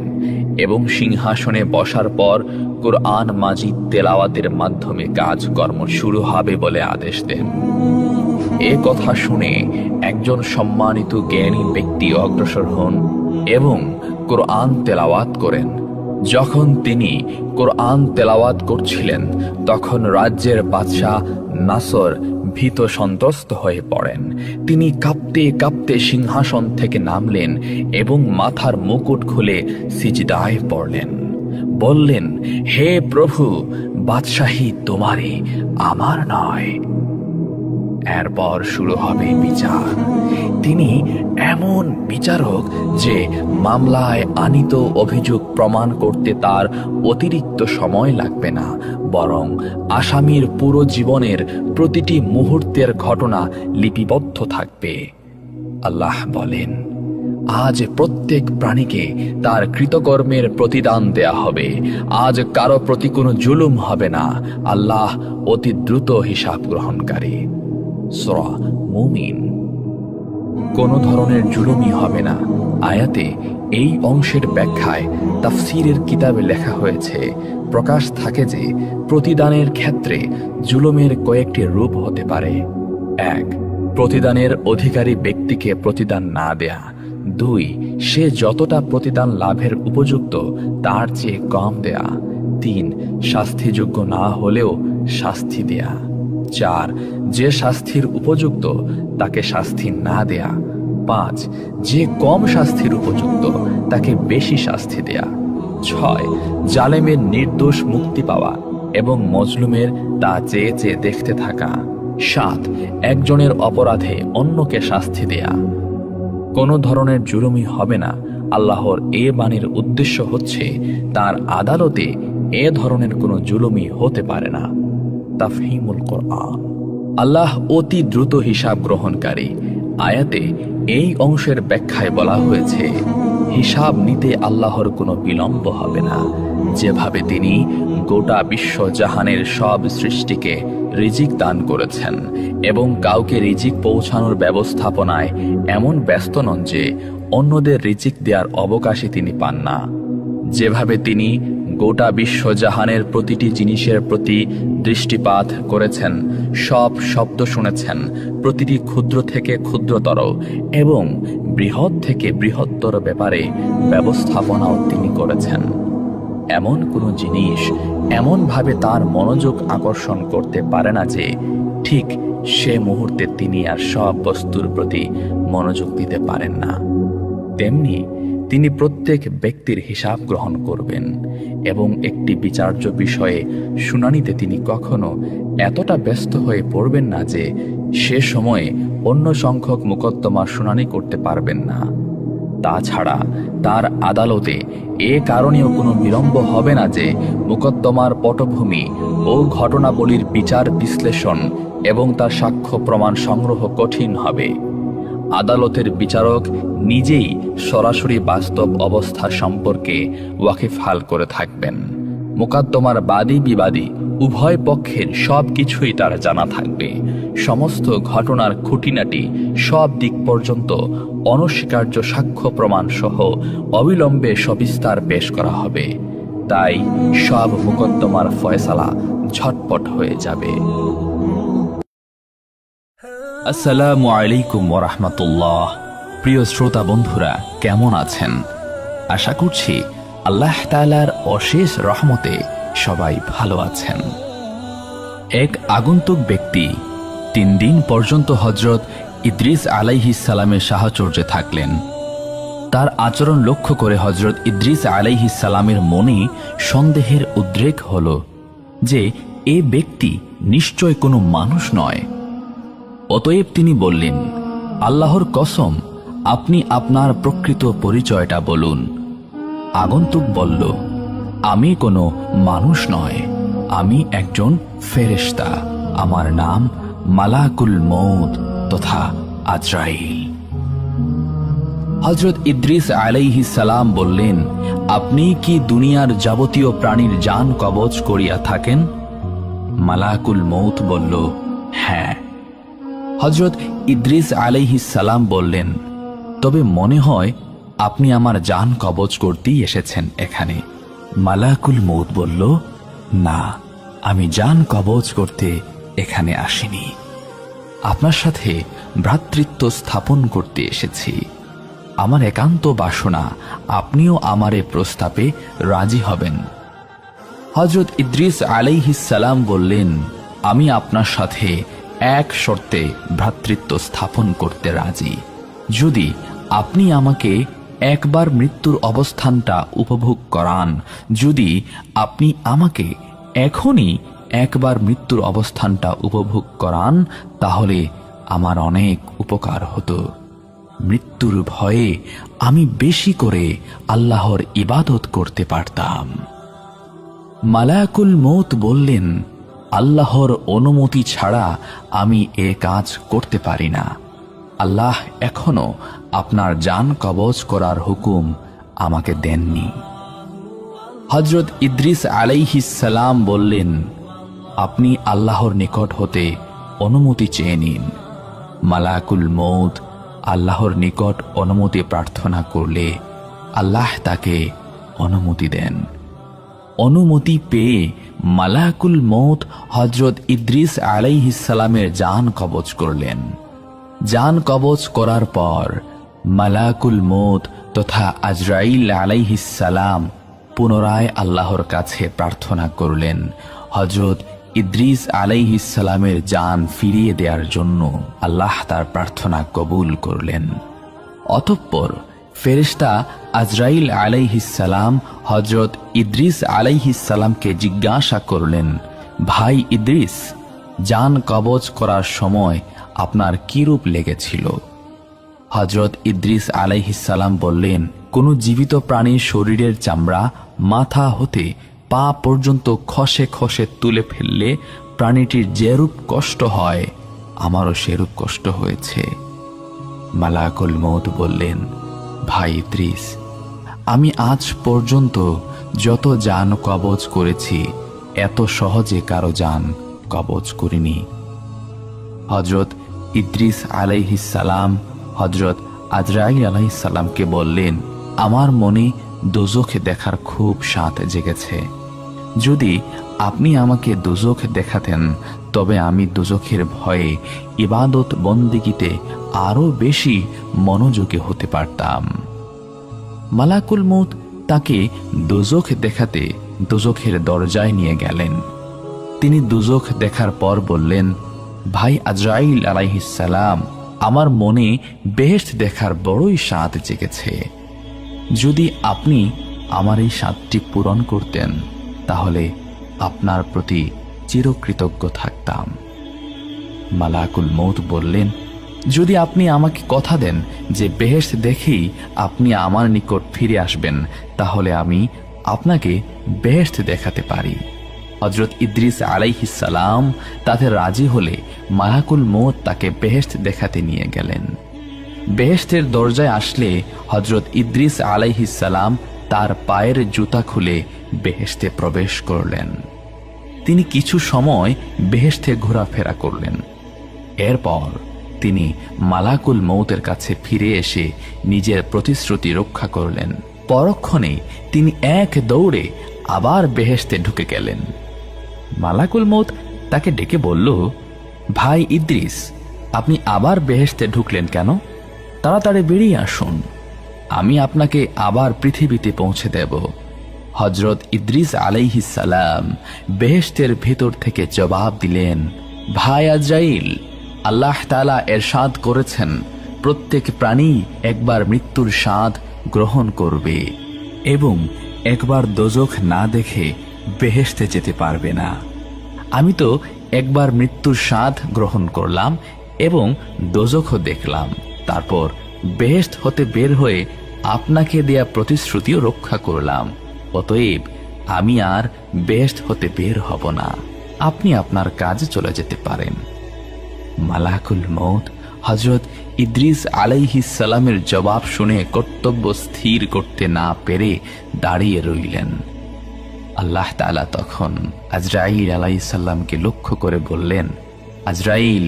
এবং সিংহাসনে বসার পর কুরআন মাজিদ তেলাওয়াতের মাধ্যমে কাজকর্ম শুরু হবে বলে আদেশ দেন। এ কথা শুনে একজন সম্মানিত জ্ঞানী ব্যক্তি অগ্রসর হন এবং কুরআন তেলাওয়াত করেন। যখন তিনি কুরআন তেলাওয়াত করছিলেন তখন রাজ্যের বাদশাহ নাসর ভীত সন্ত্রস্ত হয়ে পড়েন। তিনি কাঁপতে কাঁপতে সিংহাসন থেকে নামলেন এবং মাথার মুকুট খুলে সিজদায় পড়লেন। বললেন, হে প্রভু, বাদশাহী তোমারই, আমার নয়। এরপর শুরু হবে বিচার। তিনি এমন বিচারক যে মামলায় আনিত অভিযোগ প্রমাণ করতে তার অতিরিক্ত সময় লাগবে না, বরং আসামির পুরো জীবনের প্রতিটি মুহূর্তের ঘটনা লিপিবদ্ধ থাকবে। আল্লাহ বলেন, আজ প্রত্যেক প্রাণীকে তার কৃতকর্মের প্রতিদান দেয়া হবে। আজ কারো প্রতি কোনো জুলুম হবে না। আল্লাহ অতি দ্রুত হিসাব গ্রহণকারী। সূরা মুমিন। কোনো ধরনের জুলুমই হবে না। আয়াতে এই অংশের ব্যাখ্যায় তাফসীরের কিতাবে লেখা হয়েছে, প্রকাশ থাকে যে প্রতিদানের ক্ষেত্রে জুলুমের কয়েকটি রূপ হতে পারে। 1. প্রতিদানের অধিকারী ব্যক্তিকে প্রতিদান না দেয়া। 2, সে যতটা প্রতিদান লাভের উপযুক্ত তার চেয়ে কম দেয়া। 3, শাস্তিযোগ্য না হলেও শাস্তি দেয়া। 4, যে শাস্তির উপযুক্ত তাকে শাস্তি না দেয়া। 5, যে কম শাস্তির উপযুক্ত তাকে বেশি শাস্তি দেয়া। 6, জালেমের নির্দোষ মুক্তি পাওয়া এবং মজলুমের তা চেয়ে চেয়ে দেখতে থাকা। 7, একজনের অপরাধে অন্যকে শাস্তি দেয়া। কোনো ধরনের জুলুমি হবে না। আল্লাহর এ বাণীর উদ্দেশ্য হচ্ছে তার আদালতে এ ধরনের কোনো জুলুমি হতে পারে না। তাফহিমুল কোরআন। আল্লাহ অতি দ্রুত হিসাব গ্রহণকারী। আয়াতে এই অংশের ব্যাখ্যায় বলা হয়েছে, হিসাব নিতে আল্লাহর কোনো বিলম্ব হবে না। যেভাবে তিনি গোটা বিশ্ব জাহানের সব সৃষ্টিকে রিজিক দান করেছেন এবং কাউকে রিজিক পৌঁছানোর ব্যবস্থাপনায় এমন ব্যস্ত নন যে অন্যদের রিজিক দেওয়ার অবকাশই তিনি পান না, যেভাবে তিনি গোটা বিশ্ব জাহানের প্রতিটি জিনিসের প্রতি দৃষ্টিপাত করেছেন, সব শব্দ শুনেছেন, প্রতিটি ক্ষুদ্র থেকে ক্ষুদ্রতর এবং বৃহৎ থেকে বৃহত্তর ব্যাপারে ব্যবস্থাপনাও তিনি করেছেন। এমন কোনো জিনিস এমনভাবে তার মনোযোগ আকর্ষণ করতে পারে না যে ঠিক সে মুহূর্তে তিনি আর সব বস্তুর প্রতি মনোযোগ দিতে পারেন না। তেমনি তিনি প্রত্যেক ব্যক্তির হিসাব গ্রহণ করবেন এবং একটি বিচার্য বিষয়ে শুনানিতে তিনি কখনো এতটা ব্যস্ত হয়ে পড়বেন না যে সে সময়ে অন্য সংখ্যক মোকদ্দমার শুনানি করতে পারবেন না। তাছাড়া তার আদালতে এ কারণেও কোনো বিলম্ব হবে না যে মোকদ্দমার পটভূমি ও ঘটনাবলীর বিচার বিশ্লেষণ এবং তার সাক্ষ্য প্রমাণ সংগ্রহ কঠিন হবে। আদালতের বিচারক নিজেই সরাসরি বাস্তব অবস্থা সম্পর্কে ওয়াকিফহাল করে থাকবেন। মোকদ্দমার বাদী বিবাদী উভয় পক্ষের সব কিছুই তার জানা থাকবে। সমস্ত ঘটনার খুঁটিনাটি সব দিক পর্যন্ত অনস্বীকার্য সাক্ষ্য প্রমাণ সহ অবিলম্বে সবিস্তার পেশ করা হবে। তাই সব মোকদ্দমার ফয়সালা ঝটপট হয়ে যাবে। আসসালামু আলাইকুম ওয়া রাহমাতুল্লাহ। প্রিয় শ্রোতা বন্ধুরা, কেমন আছেন? আশা করছি আল্লাহ তাআলার অশেষ রহমতে সবাই ভালো আছেন। এক আগন্তুক ব্যক্তি 3 দিন পর্যন্ত হযরত ইদ্রিস আলাইহিস সালামের সাহচর্যে থাকলেন। তার আচরণ লক্ষ্য করে হযরত ইদ্রিস আলাইহিস সালামের মনে সন্দেহের উদ্রেক হল যে এ ব্যক্তি নিশ্চয় কোনো মানুষ নয়। অতএব তিনি বললেন, আল্লাহর কসম, আপনি আপনার প্রকৃত পরিচয়টা বলুন। আগন্তুক বলল, আমি কোনো মানুষ নয়, আমি একজন ফেরেশতা। আমার নাম মালাকুল মউত তথা আজরাইল। হযরত ইদ্রিস আলাইহিস সালাম বললেন, আপনি কি দুনিয়ার যাবতীয় প্রাণীর জান কবজ করিয়া থাকেন? মালাকুল মউত বলল, হ্যাঁ। হযরত ইদ্রিস আলাইহিস সালাম বললেন, তবে মনে হয় আপনি আমার জান কবজ করতেই এসেছেন এখানে। মালাকুল মউত বলল, না, আমি জান কবজ করতে এখানে আসিনি। আপনার সাথে ভ্রাতৃত্ব স্থাপন করতে এসেছি। আমার একান্ত বাসনা আপনিও আমার এ প্রস্তাবে রাজি হবেন। হযরত ইদ্রিস আলাইহিস সালাম বললেন, আমি আপনার সাথে এক শর্তে ভ্রাতৃত্ব স্থাপন করতে রাজি। যদি আপনি আমাকে একবার মৃত্যুর অবস্থানটা উপভোগ করান, যদি আপনি আমাকে এখনই একবার মৃত্যুর অবস্থানটা উপভোগ করান, তাহলে আমার অনেক উপকার হতো। মৃত্যুর ভয়ে আমি বেশি করে আল্লাহর ইবাদত করতে পারতাম। মালাকুল মউত বললেন, আল্লাহর অনুমতি ছাড়া আমি এ কাজ করতে পারি না। আল্লাহ এখনো আপনার জান কবজ করার হুকুম আমাকে দেননি। হযরত ইদ্রিস আলাইহিস সালাম বললেন, আপনি আল্লাহর নিকট হতে অনুমতি চেয়ে নিন। মালাকুল মউত আল্লাহর নিকট অনুমতি প্রার্থনা করলে আল্লাহ তাকে অনুমতি দেন। অনুমতি পেয়ে মালাকুল মউত হযরত ইদ্রিস আলাইহিস সালামের জান কবজ করলেন। জান কবজ করার পর মালাকুল মউত তথা আজরাইল আলাইহিস সালাম পুনরায় আল্লাহর কাছে প্রার্থনা করলেন হযরত ইদ্রিস আলাইহিস সালামের জান ফিরিয়ে দেওয়ার জন্য। আল্লাহ তার প্রার্থনা কবুল করলেন। অতঃপর ফেরেশতা আজরাইল আলাইহিস সালাম হযরত ইদ্রিস আলাইহিস সালামকে জিজ্ঞাসা করলেন, ভাই ইদ্রিস, জান কবজ করার সময় আপনার কি রূপ লেগেছিল? হযরত ইদ্রিস আলাইহিস সালাম বললেন, কোন জীবিত প্রাণীর শরীরের চামড়া মাথা হতে পা পর্যন্ত খসে খসে তুলে ফেললে প্রাণীটির যেরূপ কষ্ট হয় আমারও সেরূপ কষ্ট হয়েছে। মালাকুল মউত বললেন, ভাই ইদ্রিস, আমি আজ পর্যন্ত যত জান কবজ করেছি এত সহজে কারো জান কবজ করিনি। হযরত ইদ্রিস আলাইহিস সালাম হযরত আজরাইল আলাইহিস সালামকে বললেন, আমার মনে দোজখ দেখার খুব স্বাদ জেগেছে। যদি আপনি আমাকে দোজখ দেখাতেন তবে আমি দোজখের ভয়ে ইবাদত বন্দেগীতে আরো বেশি মনোযোগী হতে পারতাম। মালাকুল মউত তাকে দোজখ দেখাতে দোজখের দরজায় নিয়ে গেলেন। তিনি দোজখ দেখার পর বললেন, ভাই আজরাইল আলাইহিস সালাম, আমার মনে বেহেশত দেখার বড়ই স্বাদ জেগেছে। যদি আপনি আমার এই স্বাদটি পূরণ করতেন তাহলে আপনার প্রতি চিরকৃতজ্ঞ থাকতাম। মালাকুল মউত বললেন, যদি আপনি আমাকে কথা দেন যে বেহেশত দেখেই আপনি আমার নিকট ফিরে আসবেন তাহলে আমি আপনাকে বেহেশত দেখাতে পারি। হযরত ইদ্রিস আলাইহিস সালাম তাতে রাজি হলে মালাকুল মউত তাকে বেহেশত দেখাতে নিয়ে গেলেন। বেহেশতের দরজায় আসলে হযরত ইদ্রিস আলাইহিস সালাম তার পায়ের জুতা খুলে বেহেশতে প্রবেশ করলেন। তিনি কিছু সময় বেহেশতে ঘোরাফেরা করলেন। এরপর তিনি মালাকুল মউতের কাছে ফিরে এসে নিজের প্রতিশ্রুতি রক্ষা করলেন। পরক্ষণেই তিনি এক দৌড়ে আবার বেহেশতে ঢুকে গেলেন। মালাকুল মউত তাকে ডেকে বলল, ভাই ইদ্রিস, আপনি আবার বেহেশতে ঢুকলেন কেন? তাড়াতাড়ি বেরিয়ে আসুন, আমি আপনাকে আবার পৃথিবীতে পৌঁছে দেব। হযরত ইদ্রিস আলাইহিস সালাম বেহেশতের ভেতর থেকে জবাব দিলেন, ভাই আজরাইল, আল্লাহ তাআলা এরশাদ করেছেন প্রত্যেক প্রাণী একবার মৃত্যুর স্বাদ গ্রহণ করবে এবং একবার দোজখ না দেখে বেহেশতে যেতে পারবে না। আমি তো একবার মৃত্যুর স্বাদ গ্রহণ করলাম এবং দোজখও দেখলাম, তারপর বেহেশত হতে বের হয়ে আপনাকে দেয়া প্রতিশ্রুতিও রক্ষা করলাম। অতএব আমি আর বেহেশত হতে বের হব না, আপনি আপনার কাজে চলে যেতে পারেন। মালাকুল মউত হযরত ইদ্রিস আলাইহিস সালামের জবাব শুনে কর্তব্য স্থির করতে না পেরে দাঁড়িয়ে রইলেন। আল্লাহ তাআলা তখন আজরাইল আলাইহিস সালামকে লক্ষ্য করে বললেন, আজরাইল,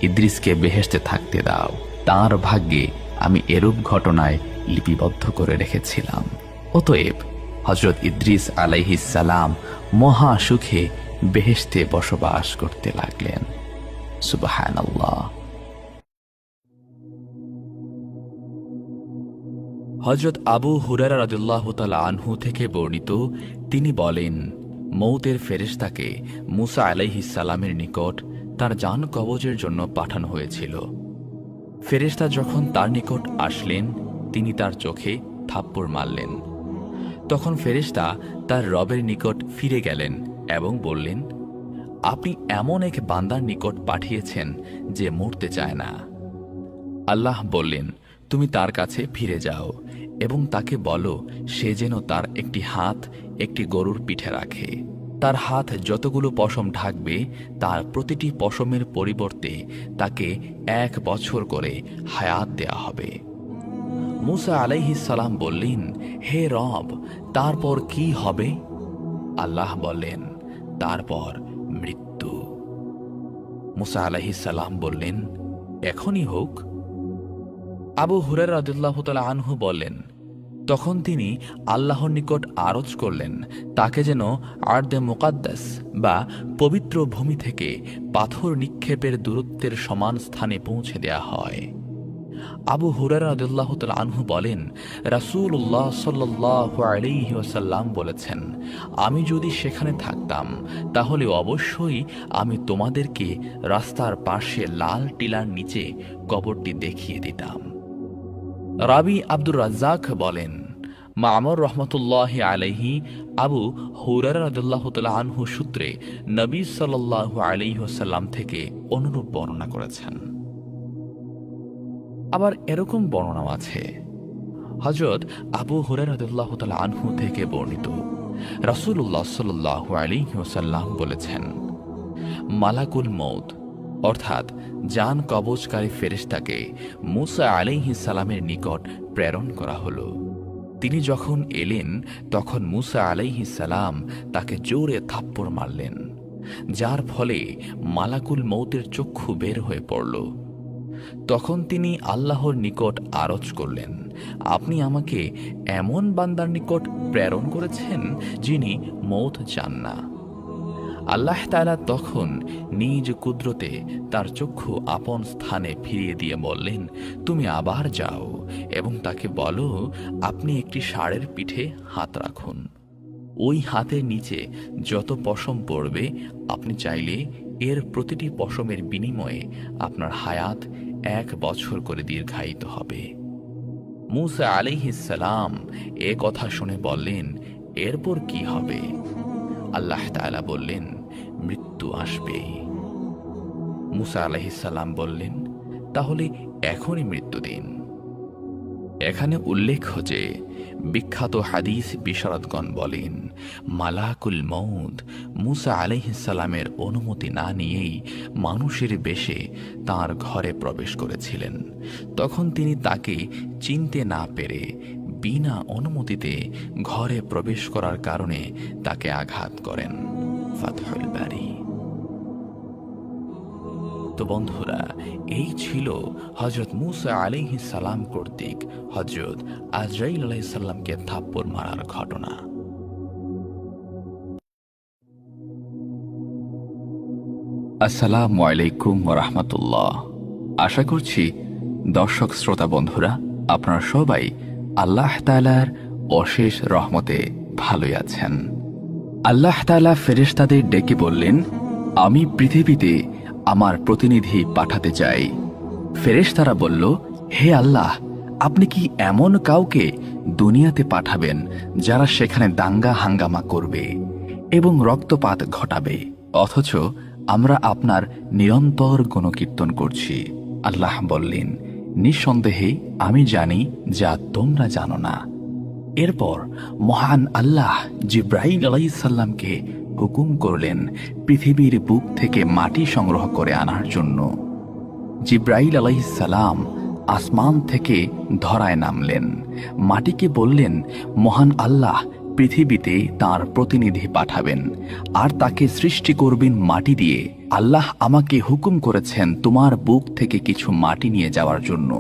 ইদ্রিসকে বেহেশতে থাকতে দাও, তার ভাগ্যে আমি এরূপ ঘটনায় লিপিবদ্ধ করে রেখেছিলাম। অতএব হযরত ইদ্রিস আলাইহিস সালাম মহা সুখে বেহেশতে বসবাস করতে লাগলেন। সুবহানাল্লাহ। হযরত আবু হুরায়রা রাদিয়াল্লাহু তাআলা আনহু থেকে বর্ণিত, তিনি বলেন, মউতের ফেরেশতাকে মুসা আলাইহিস সালামের নিকট তার জান কবজের জন্য পাঠানো হয়েছিল। ফেরেশতা যখন তার নিকট আসলেন তিনি তার চোখে থাপ্পড় মারলেন। তখন ফেরেশতা তার রবের নিকট ফিরে গেলেন এবং বললেন, আপনি এমন এক বান্দার নিকট পাঠিয়েছেন যে মরতে চায় না। আল্লাহ বললেন, তুমি তার কাছে ফিরে যাও এবং তাকে বলো সে যেন তার একটি হাত একটি গরুর পিঠে রাখে। তার হাত যতগুলো পশম ঢাকবে তার প্রতিটি পশমের পরিবর্তে তাকে 1 বছর করে হায়াত দেয়া হবে। মুসা আলাইহিস সালাম বললেন, হে রব, তারপর কি হবে? আল্লাহ বললেন, তারপর মৃত্যু। মুসা আলাইহিস সালাম বললেন, এখনই হোক। আবু হুরায়রা রাদিয়াল্লাহু তাআলা আনহু বলেন, তখন তিনি আল্লাহর নিকট আরজ করলেন তাকে যেন আরদে মুকাদ্দাস বা পবিত্র ভূমি থেকে পাথর নিক্ষেপের দূরত্বের সমান স্থানে পৌঁছে দেয়া হয়। আবু হুরায়রা রাদিয়াল্লাহু তাআলা আনহু বলেন, রাসূলুল্লাহ সাল্লাল্লাহু আলাইহি ওয়াসাল্লাম বলেছেন, আমি যদি সেখানে থাকতাম তাহলে অবশ্যই আমি তোমাদেরকে রাস্তার পাশে লাল টিলার নিচে কবরটি দেখিয়ে দিতাম। রাবি আব্দুর রাজ্জাক বলেন, মামর রহমতুল্লাহ আলাইহি আবু হুরায়রা রাদিয়াল্লাহু তাআলা আনহু সূত্রে নবী সাল্লাল্লাহু আলাইহি ওয়াসাল্লাম থেকে অনুরূপ বর্ণনা করেছেন। আবার এরকম বর্ণনাও আছে, হযরত আবু হুরায়রা রাদিয়াল্লাহু তাআলা আনহু থেকে বর্ণিত, রাসূলুল্লাহ সাল্লাল্লাহু আলাইহি ওয়াসাল্লাম বলেছেন, মালাকুল মউত অর্থাৎ জান কবজকারী ফেরেশতাকে মূসা আলাইহিস সালামের নিকট প্রেরণ করা হলো। তিনি যখন এলেন তখন মূসা আলাইহিস সালাম তাকে জোরে থাপ্পড় মারলেন, যার ফলে মালাকুল মউতের চক্ষু বের হয়ে পড়ল। তখন তিনি আল্লাহর নিকট আরজ করলেন, আপনি আমাকে এমন বান্দার নিকট প্রেরণ করেছেন যিনি মউত চান না। আল্লাহ তাআলা তখন নিজ কুদরতে তার চক্ষু আপন স্থানে ফিরিয়ে দিয়ে বললেন, তুমি আবার যাও এবং তাকে বলো আপনি একটি ষাঁড়ের পিঠে হাত রাখুন। ওই হাতের নিচে যত পশম পড়বে আপনি চাইলে এর প্রতিটি পশমের বিনিময়ে আপনার হায়াত 1 বছর করে দীর্ঘায়িত হবে। মূসা আলাইহিস সালাম এ কথা শুনে বললেন, এরপর কি হবে? আল্লাহ তাআলা বললেন, মৃত্যু আসবে। মূসা আলাইহিস সালাম বললেন, তাহলে এখনই মৃত্যু দিন। এখানে উল্লেখ যে বিখ্যাত হাদিস বিশারদগণ বলেন, মালাকুল মউত মূসা আলাইহিস সালামের অনুমতি না নিয়েই মানুষের বেশে তার ঘরে প্রবেশ করেছিলেন। তখন তিনি তাকে চিনতে না পেরে বিনা অনুমতিতে ঘরে প্রবেশ করার কারণে তাকে আঘাত করেন। ফাতহুল বারী। তো বন্ধুরা, এই ছিল হযরত মূসা আলাইহিস সালাম কর্তৃক হযরত আজরাইল আলাইহিস সালামকে থাপ্পড় মারার ঘটনা। আসসালামু আলাইকুম ওয়া রাহমাতুল্লাহ। আশা করছি দর্শক শ্রোতা বন্ধুরা আপনারা সবাই আল্লাহ তাআলার অশেষ রহমতে ভালোই আছেন। আল্লাহ তাআলা ফেরেশতাদের ডেকে বললেন, আমি পৃথিবীতে আমার প্রতিনিধি পাঠাতে চাই। ফেরেশতারা বলল, হে আল্লাহ, আপনি কি এমন কাউকে দুনিয়াতে পাঠাবেন যারা সেখানে দাঙ্গা হাঙ্গামা করবে এবং রক্তপাত ঘটাবে, অথচ আমরা আপনার নিরন্তর গুণকীর্তন করছি? আল্লাহ বললেন, নিঃসন্দেহে আমি জানি যা তোমরা জানো না। এরপর মহান আল্লাহ জিব্রাইল আলাইহিস সালামকে হুকুম করলেন পৃথিবীর বুক থেকে মাটি সংগ্রহ করে আনার জন্য। জিব্রাইল আলাইহিস সালাম আসমান থেকে ধরায় নামলেন, মাটিকে বললেন, মহান আল্লাহ পৃথিবীতে তার প্রতিনিধি পাঠাবেন আর তাকে সৃষ্টি করবেন মাটি দিয়ে। আল্লাহ আমাকে হুকুম করেছেন তোমার বুক থেকে কিছু মাটি নিয়ে যাওয়ার জন্য।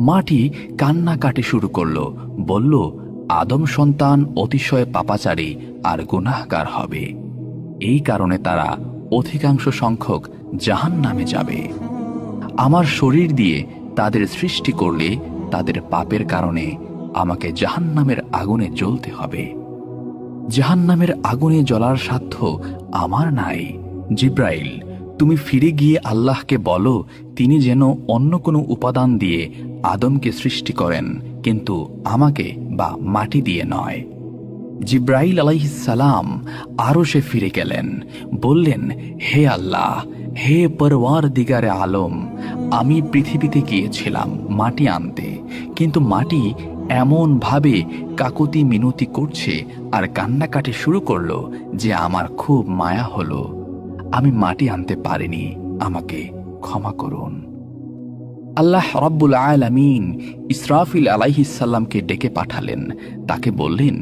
মাটি কান্নাকাটি শুরু করলো, বলল, আদম সন্তান অতিশয় পাপাচারী আর গুনাহগার হবে, এই কারণে তারা অধিকাংশ সংখ্যক জাহান্নামে যাবে। আমার শরীর দিয়ে তাদের সৃষ্টি করলে তাদের পাপের কারণে আমাকে জাহান্নামের আগুনে জ্বলতে হবে। জাহান্নামের আগুনে জ্বলার সাধ্য আমার নাই। জিব্রাইল, তুমি ফিরে গিয়ে আল্লাহকে বলো তিনি যেন অন্য কোনো উপাদান দিয়ে আদমকে সৃষ্টি করেন, কিন্তু আমাকে বা মাটি দিয়ে নয়। জিব্রাইল আলাইহিস সালাম আরশে ফিরে গেলেন, বললেন, হে আল্লাহ, হে পরওয়ারদিগারে আলম, আমি পৃথিবীতে গিয়েছিলাম মাটি আনতে, কিন্তু মাটি এমন ভাবে কাকুতি মিনতি করছে আর কান্নাকাটি শুরু করলো যে আমার খুব মায়া হলো। আমি মাটি আনতে পারিনি, আমাকে ক্ষমা করুন। আল্লাহ রাব্বুল আলামিন ইসরাফিল আলাইহিস সালামকে ডেকে পাঠালেন, তাকে বললেন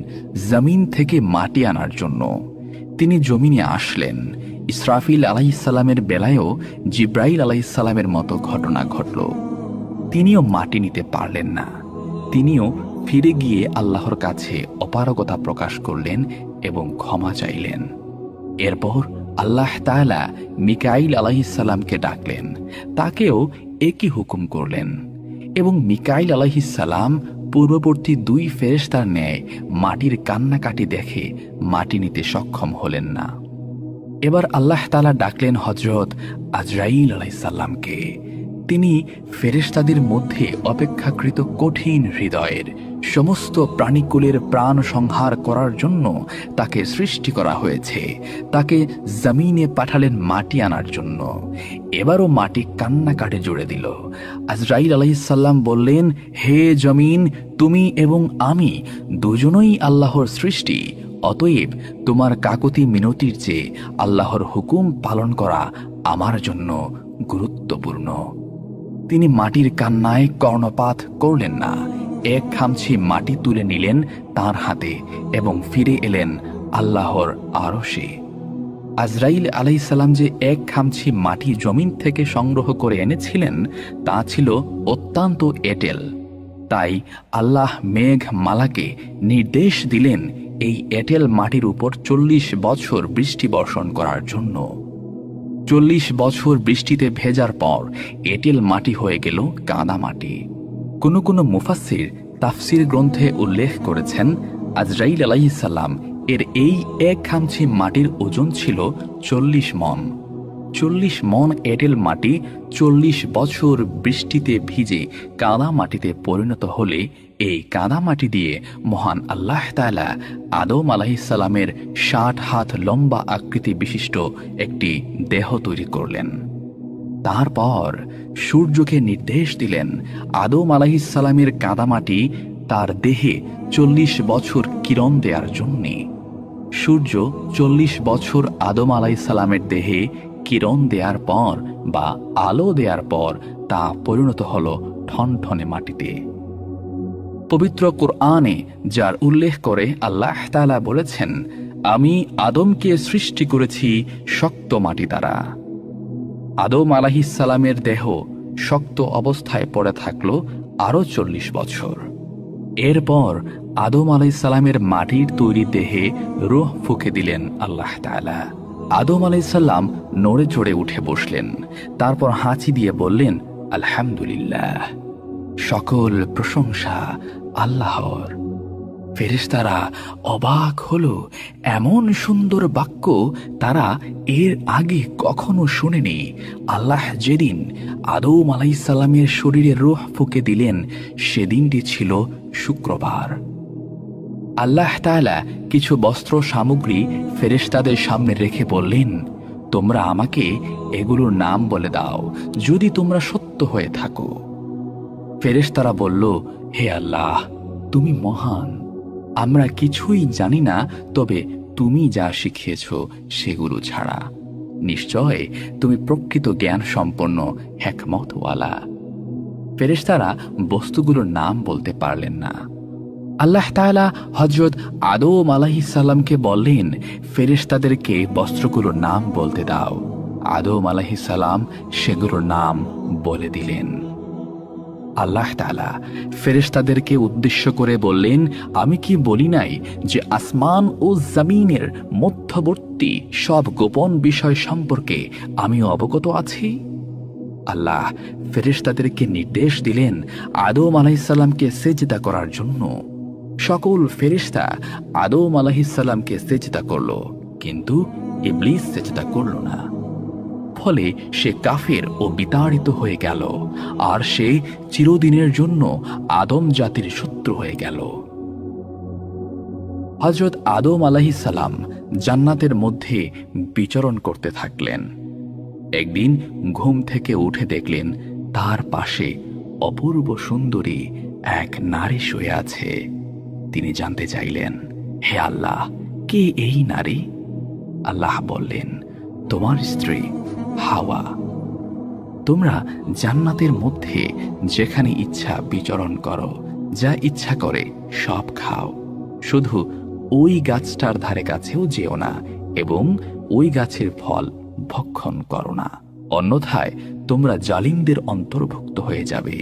জমিন থেকে মাটি আনার জন্য। তিনি জমিনে আসলেন। ইসরাফিল আলাইহিস সালামের বেলায়ও জিব্রাইল আলাইহিস সালামের মতো ঘটনা ঘটল। তিনিও মাটি নিতে পারলেন না, তিনিও ফিরে গিয়ে আল্লাহর কাছে অপারগতা প্রকাশ করলেন এবং ক্ষমা চাইলেন। এরপর আল্লাহ তাআলা মিকাইল আলাইহিসসালামকে ডাকলেন, তাকেও একই হুকুম করলেন এবং মিকাইল আলাইহিসসালাম পূর্ববর্তী 2 ফেরেশতার ন্যায় মাটির কান্নাকাটি দেখে মাটি নিতে সক্ষম হলেন না। এবার আল্লাহ তাআলা ডাকলেন হযরত আজরাইল আলাইহিসসালামকে। তিনি ফেরেশতাদের মধ্যে অপেক্ষাকৃত কঠিন হৃদয়ের, সমস্ত প্রাণীকুলের প্রাণ সংহার করার জন্য তাকে সৃষ্টি করা হয়েছে। তাকে জমিনে পাঠালেন মাটি আনার জন্য। এবারও মাটি কান্নাকাটি জুড়ে দিল। আজরাইল আলাইহিসসালাম বললেন, হে জমিন, তুমি এবং আমি দুজনই আল্লাহর সৃষ্টি, অতএব তোমার কাকুতি মিনতির চেয়ে আল্লাহর হুকুম পালন করা আমার জন্য গুরুত্বপূর্ণ। তিনি মাটির কান্নায় কর্ণপাত করলেন না। এক খামছি মাটি তুলে নিলেন তার হাতে এবং ফিরে এলেন আল্লাহর আরশে। আজরাইল আলাইহিসসালাম যে এক খামছি মাটি জমিন থেকে সংগ্রহ করে এনেছিলেন তা ছিল অত্যন্ত এঁটেল। তাই আল্লাহ মেঘ মালাকে নির্দেশ দিলেন এই এঁটেল মাটির উপর 40 বছর বৃষ্টি বর্ষণ করার জন্য। 40 বছর বৃষ্টিতে ভেজার পর এঁটেল মাটি হয়ে গেল কাদা মাটি। কোনো কোনো মুফাসসির তাফসির গ্রন্থে উল্লেখ করেছেন, আজরাইল আলাইহিসসালাম এর এই এক খামছি মাটির ওজন ছিল 40 মণ। 40 মণ এঁটেল মাটি 40 বছর বৃষ্টিতে ভিজে কাদা মাটিতে পরিণত হলে এই কাদা মাটি দিয়ে মহান আল্লাহ তাআলা আদম আলাইহিসসালামের 60 হাত লম্বা আকৃতি বিশিষ্ট একটি দেহ তৈরি করলেন। তারপর সূর্যকে নির্দেশ দিলেন আদম আলাইহিসসালামের কাদামাটি তার দেহে 40 বছর কিরণ দেওয়ার জন্যে। সূর্য 40 বছর আদম আলাইহিসসালামের দেহে কিরণ দেওয়ার পর বা আলো দেওয়ার পর তা পরিণত হল ঠনঠনে মাটিতে। পবিত্র কুরআনে যার উল্লেখ করে আল্লাহ তাআলা বলেছেন, আমি আদমকে সৃষ্টি করেছি শক্ত মাটি দ্বারা। আদম আলাইহিসসালামের দেহ শক্ত অবস্থায় পড়ে থাকলো আরো 40 বছর। এরপর আদম আলাইহিসসালামের মাটির তৈরি দেহে রূহ ফুঁকে দিলেন আল্লাহ তাআলা। আদম আলাইহিসসালাম নড়ে চড়ে উঠে বসলেন। তারপর হাঁচি দিয়ে বললেন, আলহামদুলিল্লাহ, সকল প্রশংসা আল্লাহর। ফেরেশতারা অবাক হলো, এমন সুন্দর বাক্য তারা এর আগে কখনো শুনেনি। আল্লাহ যেদিন আদম আলাইহিসসালামের শরীরে রূহ ফুঁকে দিলেন সেদিনটি ছিল শুক্রবার। আল্লাহ তাআলা কিছু বস্ত্র সামগ্রী ফেরেশতাদের সামনে রেখে বললেন, তোমরা আমাকে এগুলোর নাম বলে দাও যদি তোমরা সত্য হয়ে থাকো। ফেরেশতারা বলল, হে আল্লাহ, তুমি মহান, আমরা কিছুই জানি না তবে তুমি যা শিখিয়েছ সেগুলো ছাড়া। নিশ্চয় তুমি প্রকৃত জ্ঞান সম্পন্ন হিকমতওয়ালা। ফেরেশতারা বস্তুগুলোর নাম বলতে পারলেন না। আল্লাহ তাআলা হযরত আদম আলাইহিসসালামকে বললেন, ফেরেশতাদেরকে বস্ত্রগুলোর নাম বলতে দাও। আদম আলাইহিসসালাম সেগুলোর নাম বলে দিলেন। আল্লাহ তাআলা ফেরেশতাদেরকে উদ্দেশ্য করে বললেন, আমি কি বলি নাই যে আসমান ও জমিনের মধ্যবর্তী সব গোপন বিষয় সম্পর্কে আমি অবগত আছি? আল্লাহ ফেরেশতাদেরকে নির্দেশ দিলেন আদম আলাইহিসসালামকে সেজদা করার জন্য। সকল ফেরেশতা আদম আলাইহিসসালামকে সেজদা করল, কিন্তু ইবলিস সেজদা করল না। ফলে সে কাফের ও বিতাড়িত হয়ে গেল, আর সে চিরদিনের জন্য আদম জাতির শত্রু হয়ে গেল। হযরত আদম আলাইহিসসালাম জান্নাতের মধ্যে বিচরণ করতে থাকলেন। একদিন ঘুম থেকে উঠে দেখলেন তার পাশে অপূর্ব সুন্দরী এক নারী শুয়ে আছে। তিনি জানতে চাইলেন, হে আল্লাহ, কে এই নারী? আল্লাহ বললেন, তোমার স্ত্রী হাওয়া। তোমরা জান্নাতের মধ্যে যেখানে ইচ্ছা বিচরণ করো, যা ইচ্ছা করে সব খাও, শুধু ওই গাছটার ধারে কাছেও যেও না এবং ওই গাছের ফল ভক্ষণ করো না, অন্যথায় তোমরা জালিমদের অন্তর্ভুক্ত হয়ে যাবে।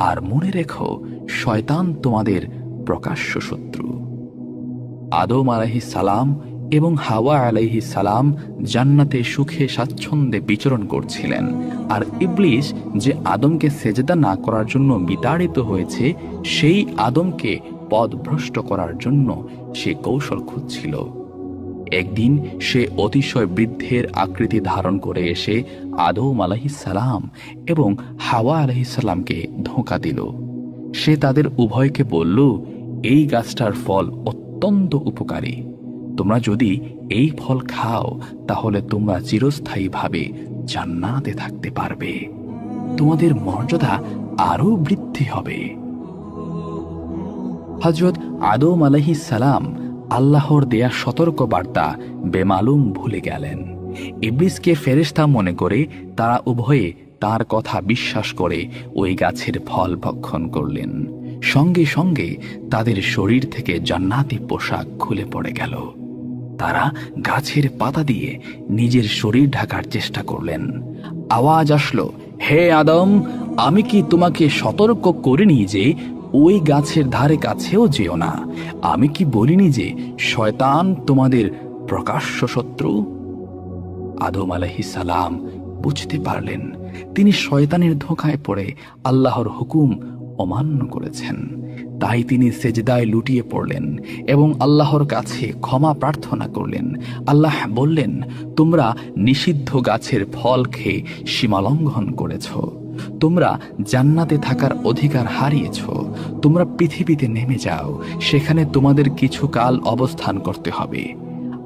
আর মনে রেখো, শয়তান তোমাদের প্রকাশ্য শত্রু। আদম আলাইহিস সালাম এবং হাওয়া আলাইহিস সালাম জান্নাতে সুখে স্বাচ্ছন্দ্যে বিচরণ করছিলেন, আর ইবলিস যে আদমকে সেজদা না করার জন্য বিতাড়িত হয়েছে, সেই আদমকে পথভ্রষ্ট করার জন্য সে কৌশল খুঁজছিল। একদিন সে অতিশয় বৃদ্ধের আকৃতি ধারণ করে এসে আদম আলাইহিস সালাম এবং হাওয়া আলাইহিস সালামকে ধোঁকা দিল। সে তাদের উভয়কে বলল, এই গাছটার ফল অত্যন্ত উপকারী। তোমরা যদি এই ফল খাও তাহলে তোমরা চিরস্থায়ীভাবে জান্নাতে থাকতে পারবে, তোমাদের মর্যাদা আরো বৃদ্ধি হবে। হযরত আদম আলাইহিস সালাম আল্লাহর দেয়া সতর্ক বার্তা বেমালুম ভুলে গেলেন। ইবলিসকে ফেরেশতা মনে করে তারা উভয়ে তার কথা বিশ্বাস করে ওই গাছের ফল ভক্ষণ করলেন। সঙ্গে সঙ্গে তাদের শরীর থেকে জান্নাতি পোশাক খুলে পড়ে গেল। তারা গাছের পাতা দিয়ে নিজের শরীর ঢাকার চেষ্টা করলেন। আওয়াজ আসলো, হে আদম, আমি কি তোমাকে সতর্ক করিনি যে ওই গাছের ধারে কাছেও যেও না? আমি কি বলিনি যে শয়তান তোমাদের প্রকাশ্য শত্রু? আদম আলাইহিস সালাম বুঝতে পারলেন তিনি শয়তানের ধোঁকায় পড়ে আল্লাহর হুকুম অমান্য করেছেন। তাই তিনি সেজদায় লুটিয়ে পড়লেন এবং আল্লাহর কাছে ক্ষমা প্রার্থনা করলেন। আল্লাহ বললেন, তোমরা নিষিদ্ধ গাছের ফল খেয়ে সীমালঙ্ঘন করেছ, তোমরা জান্নাতে থাকার অধিকার হারিয়েছ। তোমরা পৃথিবীতে নেমে যাও, সেখানে তোমাদের কিছু কাল অবস্থান করতে হবে।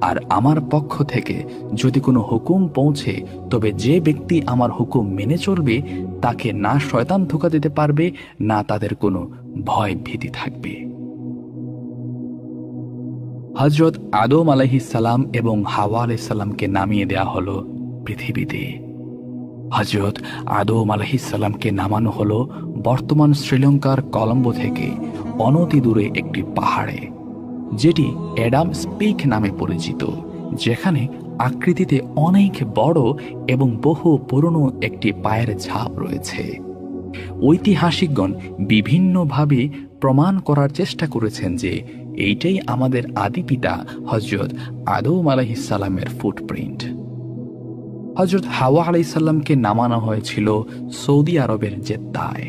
আর আমার পক্ষ থেকে যদি কোনো হুকুম পৌঁছে, তবে যে ব্যক্তি আমার হুকুম মেনে চলবে তাকে না শয়তান ধোঁকা দিতে পারবে, না তাদের কোনো ভয় ভীতি থাকবে। হযরত আদম আলাইহিস সালাম এবং হাওয়া আলাইহিস সালামকে নামিয়ে দেয়া হলো পৃথিবীতে। হযরত আদম আলাইহিস সালামকে নামানো হলো বর্তমান শ্রীলঙ্কার কলম্বো থেকে অনতি দূরে একটি পাহাড়ে, যেটি অ্যাডামস পিক নামে পরিচিত, যেখানে আকৃতিতে অনেক বড় এবং বহু পুরনো একটি পায়ের ছাপ রয়েছে। ঐতিহাসিকগণ বিভিন্নভাবে প্রমাণ করার চেষ্টা করেছেন যে এইটাই আমাদের আদি পিতা হযরত আদম আলাইহিস সালামের ফুটপ্রিন্ট। হযরত হাওয়া আলাইহিস সালামকে নামানো হয়েছিল সৌদি আরবের জেদ্দায়।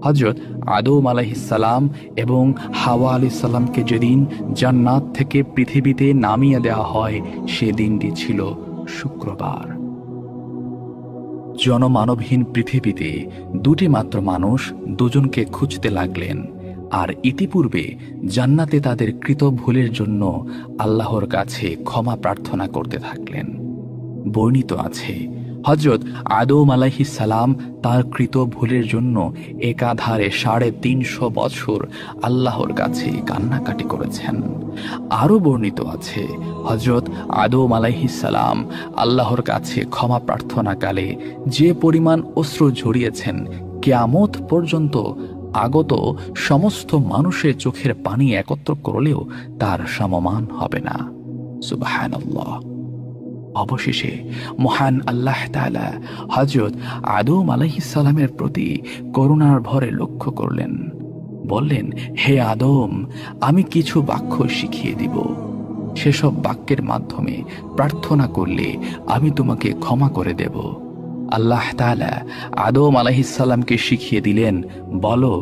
হযরত আদম আলাইহিস সালাম এবং হাওয়া আলাইহিস সালামকে যেদিন জান্নাত থেকে পৃথিবীতে নামিয়ে দেওয়া হয়, সেদিনটি ছিল শুক্রবার। জনমানবহীন পৃথিবীতে দুটি মাত্র মানুষ দুজনকে খুঁজতে লাগলেন, আর ইতিপূর্বে জান্নাতে তাদের কৃত ভুলের জন্য আল্লাহর কাছে ক্ষমা প্রার্থনা করতে থাকলেন। বর্ণিত আছে, হযরত আদম আলাইহিস সালাম তার কৃত ভুলের জন্য একাধারে 350 বছর আল্লাহর কাছে কান্নাকাটি করেছেন। আরও বর্ণিত আছে, হযরত আদম আলাইহিস সালাম আল্লাহর কাছে ক্ষমা প্রার্থনাকালে যে পরিমাণ অশ্রু ঝরিয়েছেন, কিয়ামত পর্যন্ত আগত সমস্ত মানুষের চোখের পানি একত্র করলেও তার সমমান হবে না। সুবহানাল্লাহ। অবশেষে মহান আল্লাহ তাআলা হযরত আদম আলাইহিস সালামের প্রতি করুণার ভরে লক্ষ্য করলেন। বললেন, হে আদম, আমি কিছু বাক্য শিখিয়ে দিব। সেসব বাক্যের মাধ্যমে প্রার্থনা করলে আমি তোমাকে ক্ষমা করে দেব। আল্লাহ তাআলা আদম আলাইহিস সালামকে শিখিয়ে দিলেন, বলো,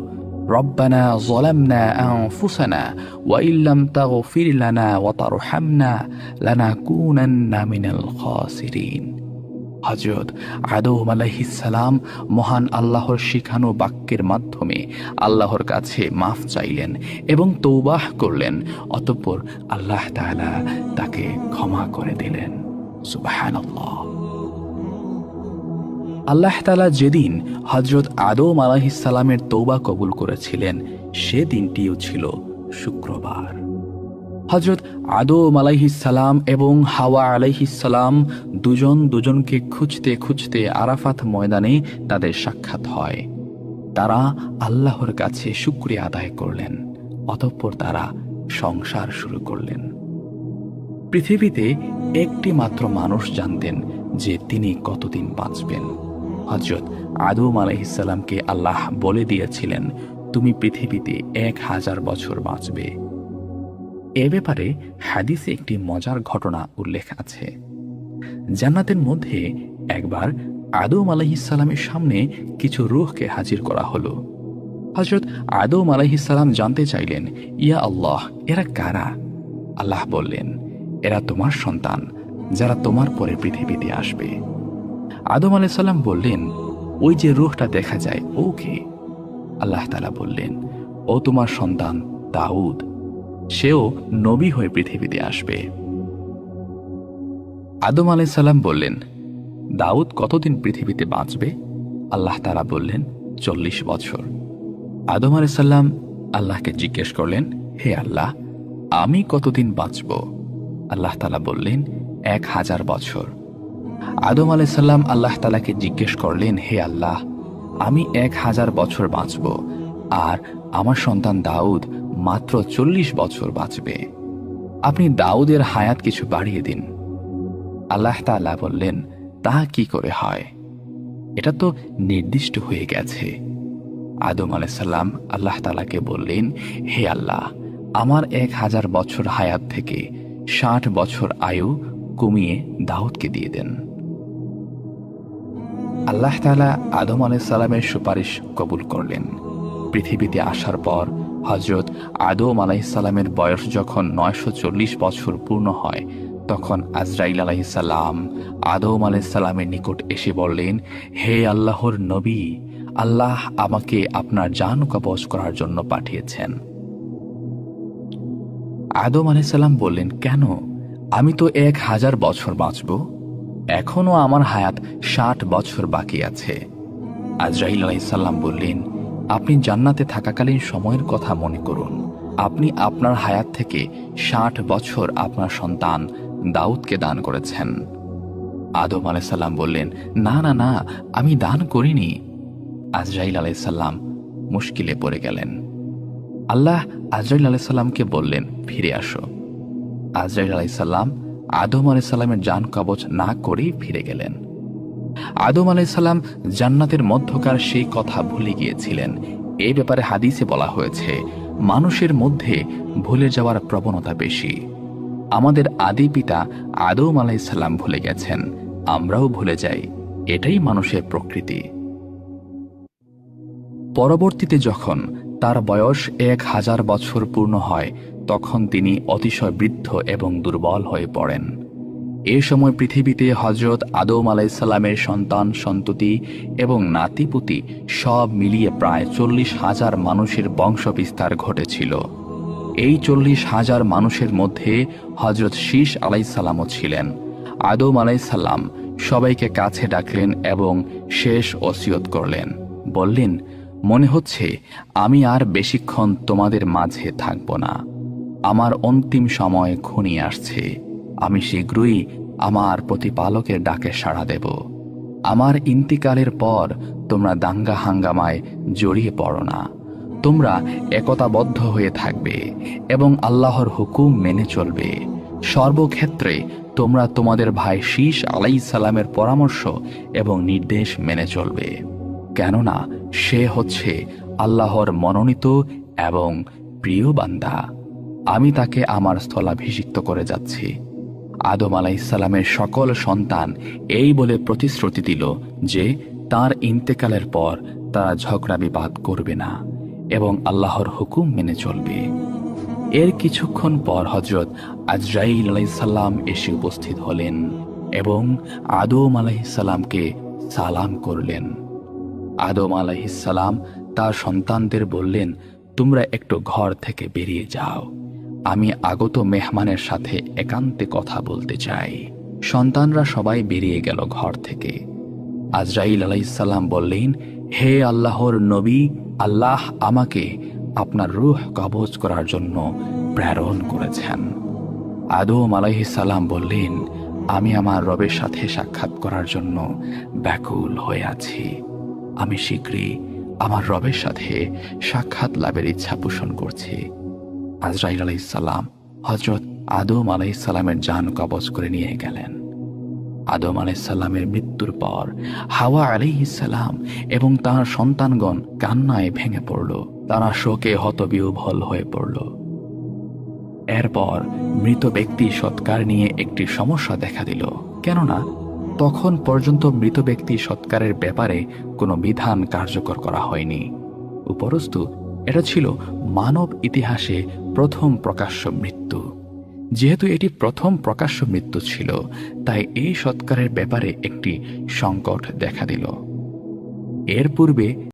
রব্বানা যালামনা আনফুসানা ওয়া ইল্লাম তাগফির লানা ওয়া তারহামনা লানাকুনান্না মিনাল খাসিরিন। হযরত আদম আলাইহিস সালাম মহান আল্লাহর শিখানো বাক্যের মাধ্যমে আল্লাহর কাছে মাফ চাইলেন এবং তওবাহ করলেন। অতঃপর আল্লাহ তাআলা তাকে ক্ষমা করে দিলেন। সুবহানাল্লাহ। আল্লাহ তাআলা যেদিন হযরত আদম আলাইহিস সালামের তওবা কবুল করেছিলেন, সে দিনটিও ছিল শুক্রবার। হযরত আদম আলাইহিস সালাম এবং হাওয়া আলাইহিস সালাম দুজন দুজনকে খুঁজতে খুঁজতে আরাফাত ময়দানে তাদের সাক্ষাৎ হয়। তারা আল্লাহর কাছে শুকরিয়া আদায় করলেন। অতঃপর তারা সংসার শুরু করলেন। পৃথিবীতে একটি মাত্র মানুষ জানতেন যে তিনি কতদিন বাঁচবেন। হযরত আদম আলাইহিস সালামকে আল্লাহ বলে দিয়েছিলেন, তুমি পৃথিবীতে 1000 বছর বাঁচবে। এ ব্যাপারে হাদিসে একটি মজার ঘটনা উল্লেখ আছে। জান্নাতের মধ্যে একবার আদম আলাইহিসসালামের সামনে কিছু রূহকে হাজির করা হলো। হযরত আদম আলাইহিসসালাম জানতে চাইলেন, ইয়া আল্লাহ, এরা কারা? আল্লাহ বললেন, এরা তোমার সন্তান, যারা তোমার পরে পৃথিবীতে আসবে। আদম আলাইহিসসালাম বললেন, ওই যে রূহটা দেখা যায় ও কে? আল্লাহ তাআলা বললেন, ও তোমার সন্তান দাউদ, সেও নবী হয়ে পৃথিবীতে আসবে। আদম আলাইহিসসালাম বললেন, দাউদ কতদিন পৃথিবীতে বাঁচবে? আল্লাহ তাআলা বললেন, 40 বছর। আদম আলাইহিসসালাম আল্লাহকে জিজ্ঞেস করলেন, হে আল্লাহ, আমি কতদিন বাঁচব? আল্লাহ তাআলা বললেন, 1000 বছর। আদম আলাইহিসসালাম আল্লাহ তাআলাকে জিজ্ঞেস করলেন, হে আল্লাহ, আমি 1000 বছর বাঁচব, আর আমার সন্তান দাউদ মাত্র 40 বছর বাঁচবে। আপনি দাউদের হায়াত কিছু বাড়িয়ে দিন। আল্লাহ তাআলা বললেন, তা কি করে হয়? এটা তো নির্দিষ্ট হয়ে গেছে। আদম আলাইহিসসালাম আল্লাহ তাআলাকে বললেন, হে আল্লাহ, আমার 1000 বছর হায়াত থেকে 60 বছর আয়ু কমিয়ে দাউদকে দিয়ে দেন। আল্লাহ তাআলা আদম আলাইহিসসালামের সুপারিশ কবুল করলেন। পৃথিবীতে আসার পর হযরত আদম আলাইহিসসালামের বয়স যখন 940 বছর পূর্ণ হয়, তখন আজরাইল আলাইহিসসালাম আদম আলাইহিসসালামের নিকট এসে বললেন, হে আল্লাহর নবী, আল্লাহ আমাকে আপনার জান কবজ করার জন্য পাঠিয়েছেন। আদম আলাইহিসসালাম বললেন, কেন? আমি তো 1000 বছর বাঁচব, এখনো আমার হায়াত 60 বছর বাকি আছে। আজরাইল আলাইহিসসালাম বললেন, আপনি জান্নাতে থাকাকালীন সময়ের কথা মনে করুন। আপনি আপনার হায়াত থেকে 60 বছর আপনার সন্তান দাউদকে দান করেছেন। আদম আলাইহিসসালাম বললেন, না না না, আমি দান করিনি। আজরাইল আলাইহিসসালাম মুশকিলে পড়ে গেলেন। আল্লাহ আজরাইল আলাইহিসসালামকে বললেন, ফিরে আসো। আজরাইল আলাইহিসসালাম আদম আলাইহিসসালামের জান কবজ না করেই ফিরে গেলেন। আদম আলাইহিসসালাম জান্নাতের মধ্যকার সেই কথা ভুলে গিয়েছিলেন। এই ব্যাপারে হাদিসে বলা হয়েছে, মানুষের মধ্যে ভুলে যাওয়ার প্রবণতা বেশি। আমাদের আদি পিতা আদম আলাইহিসসালাম ভুলে গেছেন, আমরাও ভুলে যাই। এটাই মানুষের প্রকৃতি। পরবর্তীতে যখন তার বয়স 1000 বছর পূর্ণ হয়, তখন তিনি অতিশয় বৃদ্ধ এবং দুর্বল হয়ে পড়েন। এ সময় পৃথিবীতে হযরত আদম আলাইহিসসালামের সন্তান সন্ততি এবং নাতিপুতি সব মিলিয়ে প্রায় 40,000 মানুষের বংশবিস্তার ঘটেছিল। এই 40,000 মানুষের মধ্যে হযরত শীস আলাইহিসসালামও ছিলেন। আদম আলাইহিসসালাম সবাইকে কাছে ডাকলেন এবং শেষ ওসিয়ত করলেন। বললেন, মনে হচ্ছে আমি আর বেশিক্ষণ তোমাদের মাঝে থাকব না। আমার অন্তিম সময় ঘনিয়ে আসছে। আমি শীঘ্রই আমার প্রতিপালকের ডাকে সাড়া দেব। আমার ইন্তিকালের পর তোমরা দাঙ্গা হাঙ্গামায় জড়িয়ে পড়ো না। তোমরা একতাবদ্ধ হয়ে থাকবে এবং আল্লাহর হুকুম মেনে চলবে। সর্বক্ষেত্রে তোমরা তোমাদের ভাই শীস আলাইহিসসালামের পরামর্শ এবং নির্দেশ মেনে চলবে, কেননা সে হচ্ছে আল্লাহর মনোনীত এবং প্রিয় বান্দা। আমি তাকে আমার স্থলাভিষিক্ত করে যাচ্ছি। আদম আলাইহিসসালামের সকল সন্তান এই বলে প্রতিশ্রুতি দিল যে তার ইন্তেকালের পর তারা ঝগড়া বিবাদ করবে না এবং আল্লাহর হুকুম মেনে চলবে। এর কিছুক্ষণ পর হযরত আজরাইল আলাইহিসসালাম এসে উপস্থিত হলেন এবং আদম আলাইহিসসালামকে সালাম করলেন। আদম আলাইহিসসালাম তার সন্তানদের বললেন, তোমরা একটু ঘর থেকে বেরিয়ে যাও, আমি আগত মেহমানের সাথে একান্তে কথা বলতে চাই। সন্তানরা সবাই বেরিয়ে গেল ঘর থেকে। আজরাইল আলাইহিসসালাম বললেন, হে আল্লাহর নবী, আল্লাহ আমাকে আপনার রূহ কবজ করার জন্য প্রেরণ করেছেন। আদম আলাইহিসসালাম বললেন, আমি আমার রবের সাথে সাক্ষাৎ করার জন্য ব্যাকুল হয়ে আছি। আমি শীঘ্রই আমার রবের সাথে সাক্ষাৎ লাভের ইচ্ছা পোষণ করছি। আজরাইল আলাইহিসসালাম হযরত আদম আলাইহিসসালামের জান কবজ করে নিয়ে গেলেন। আদম আলাইসাল্লামের মৃত্যুর পর হাওয়া আলাইহিসসালাম এবং তার সন্তানগণ কান্নায় ভেঙে পড়ল। তারা শোকে হতবিহ্বল হয়ে পড়ল। এরপর মৃত ব্যক্তি সৎকার নিয়ে একটি সমস্যা দেখা দিল, কেননা তখন পর্যন্ত মৃত ব্যক্তি সৎকারের ব্যাপারে কোনো বিধান কার্যকর করা হয়নি। উপরন্তু এটা ছিল মানব ইতিহাসে প্রথম প্রকাশ্য মৃত্যু। যেহেতু এটি প্রথম প্রকাশ্য মৃত্যু ছিল, তাই এই সৎকারের ব্যাপারে একটি সংকট দেখা দিল। এর পূর্বে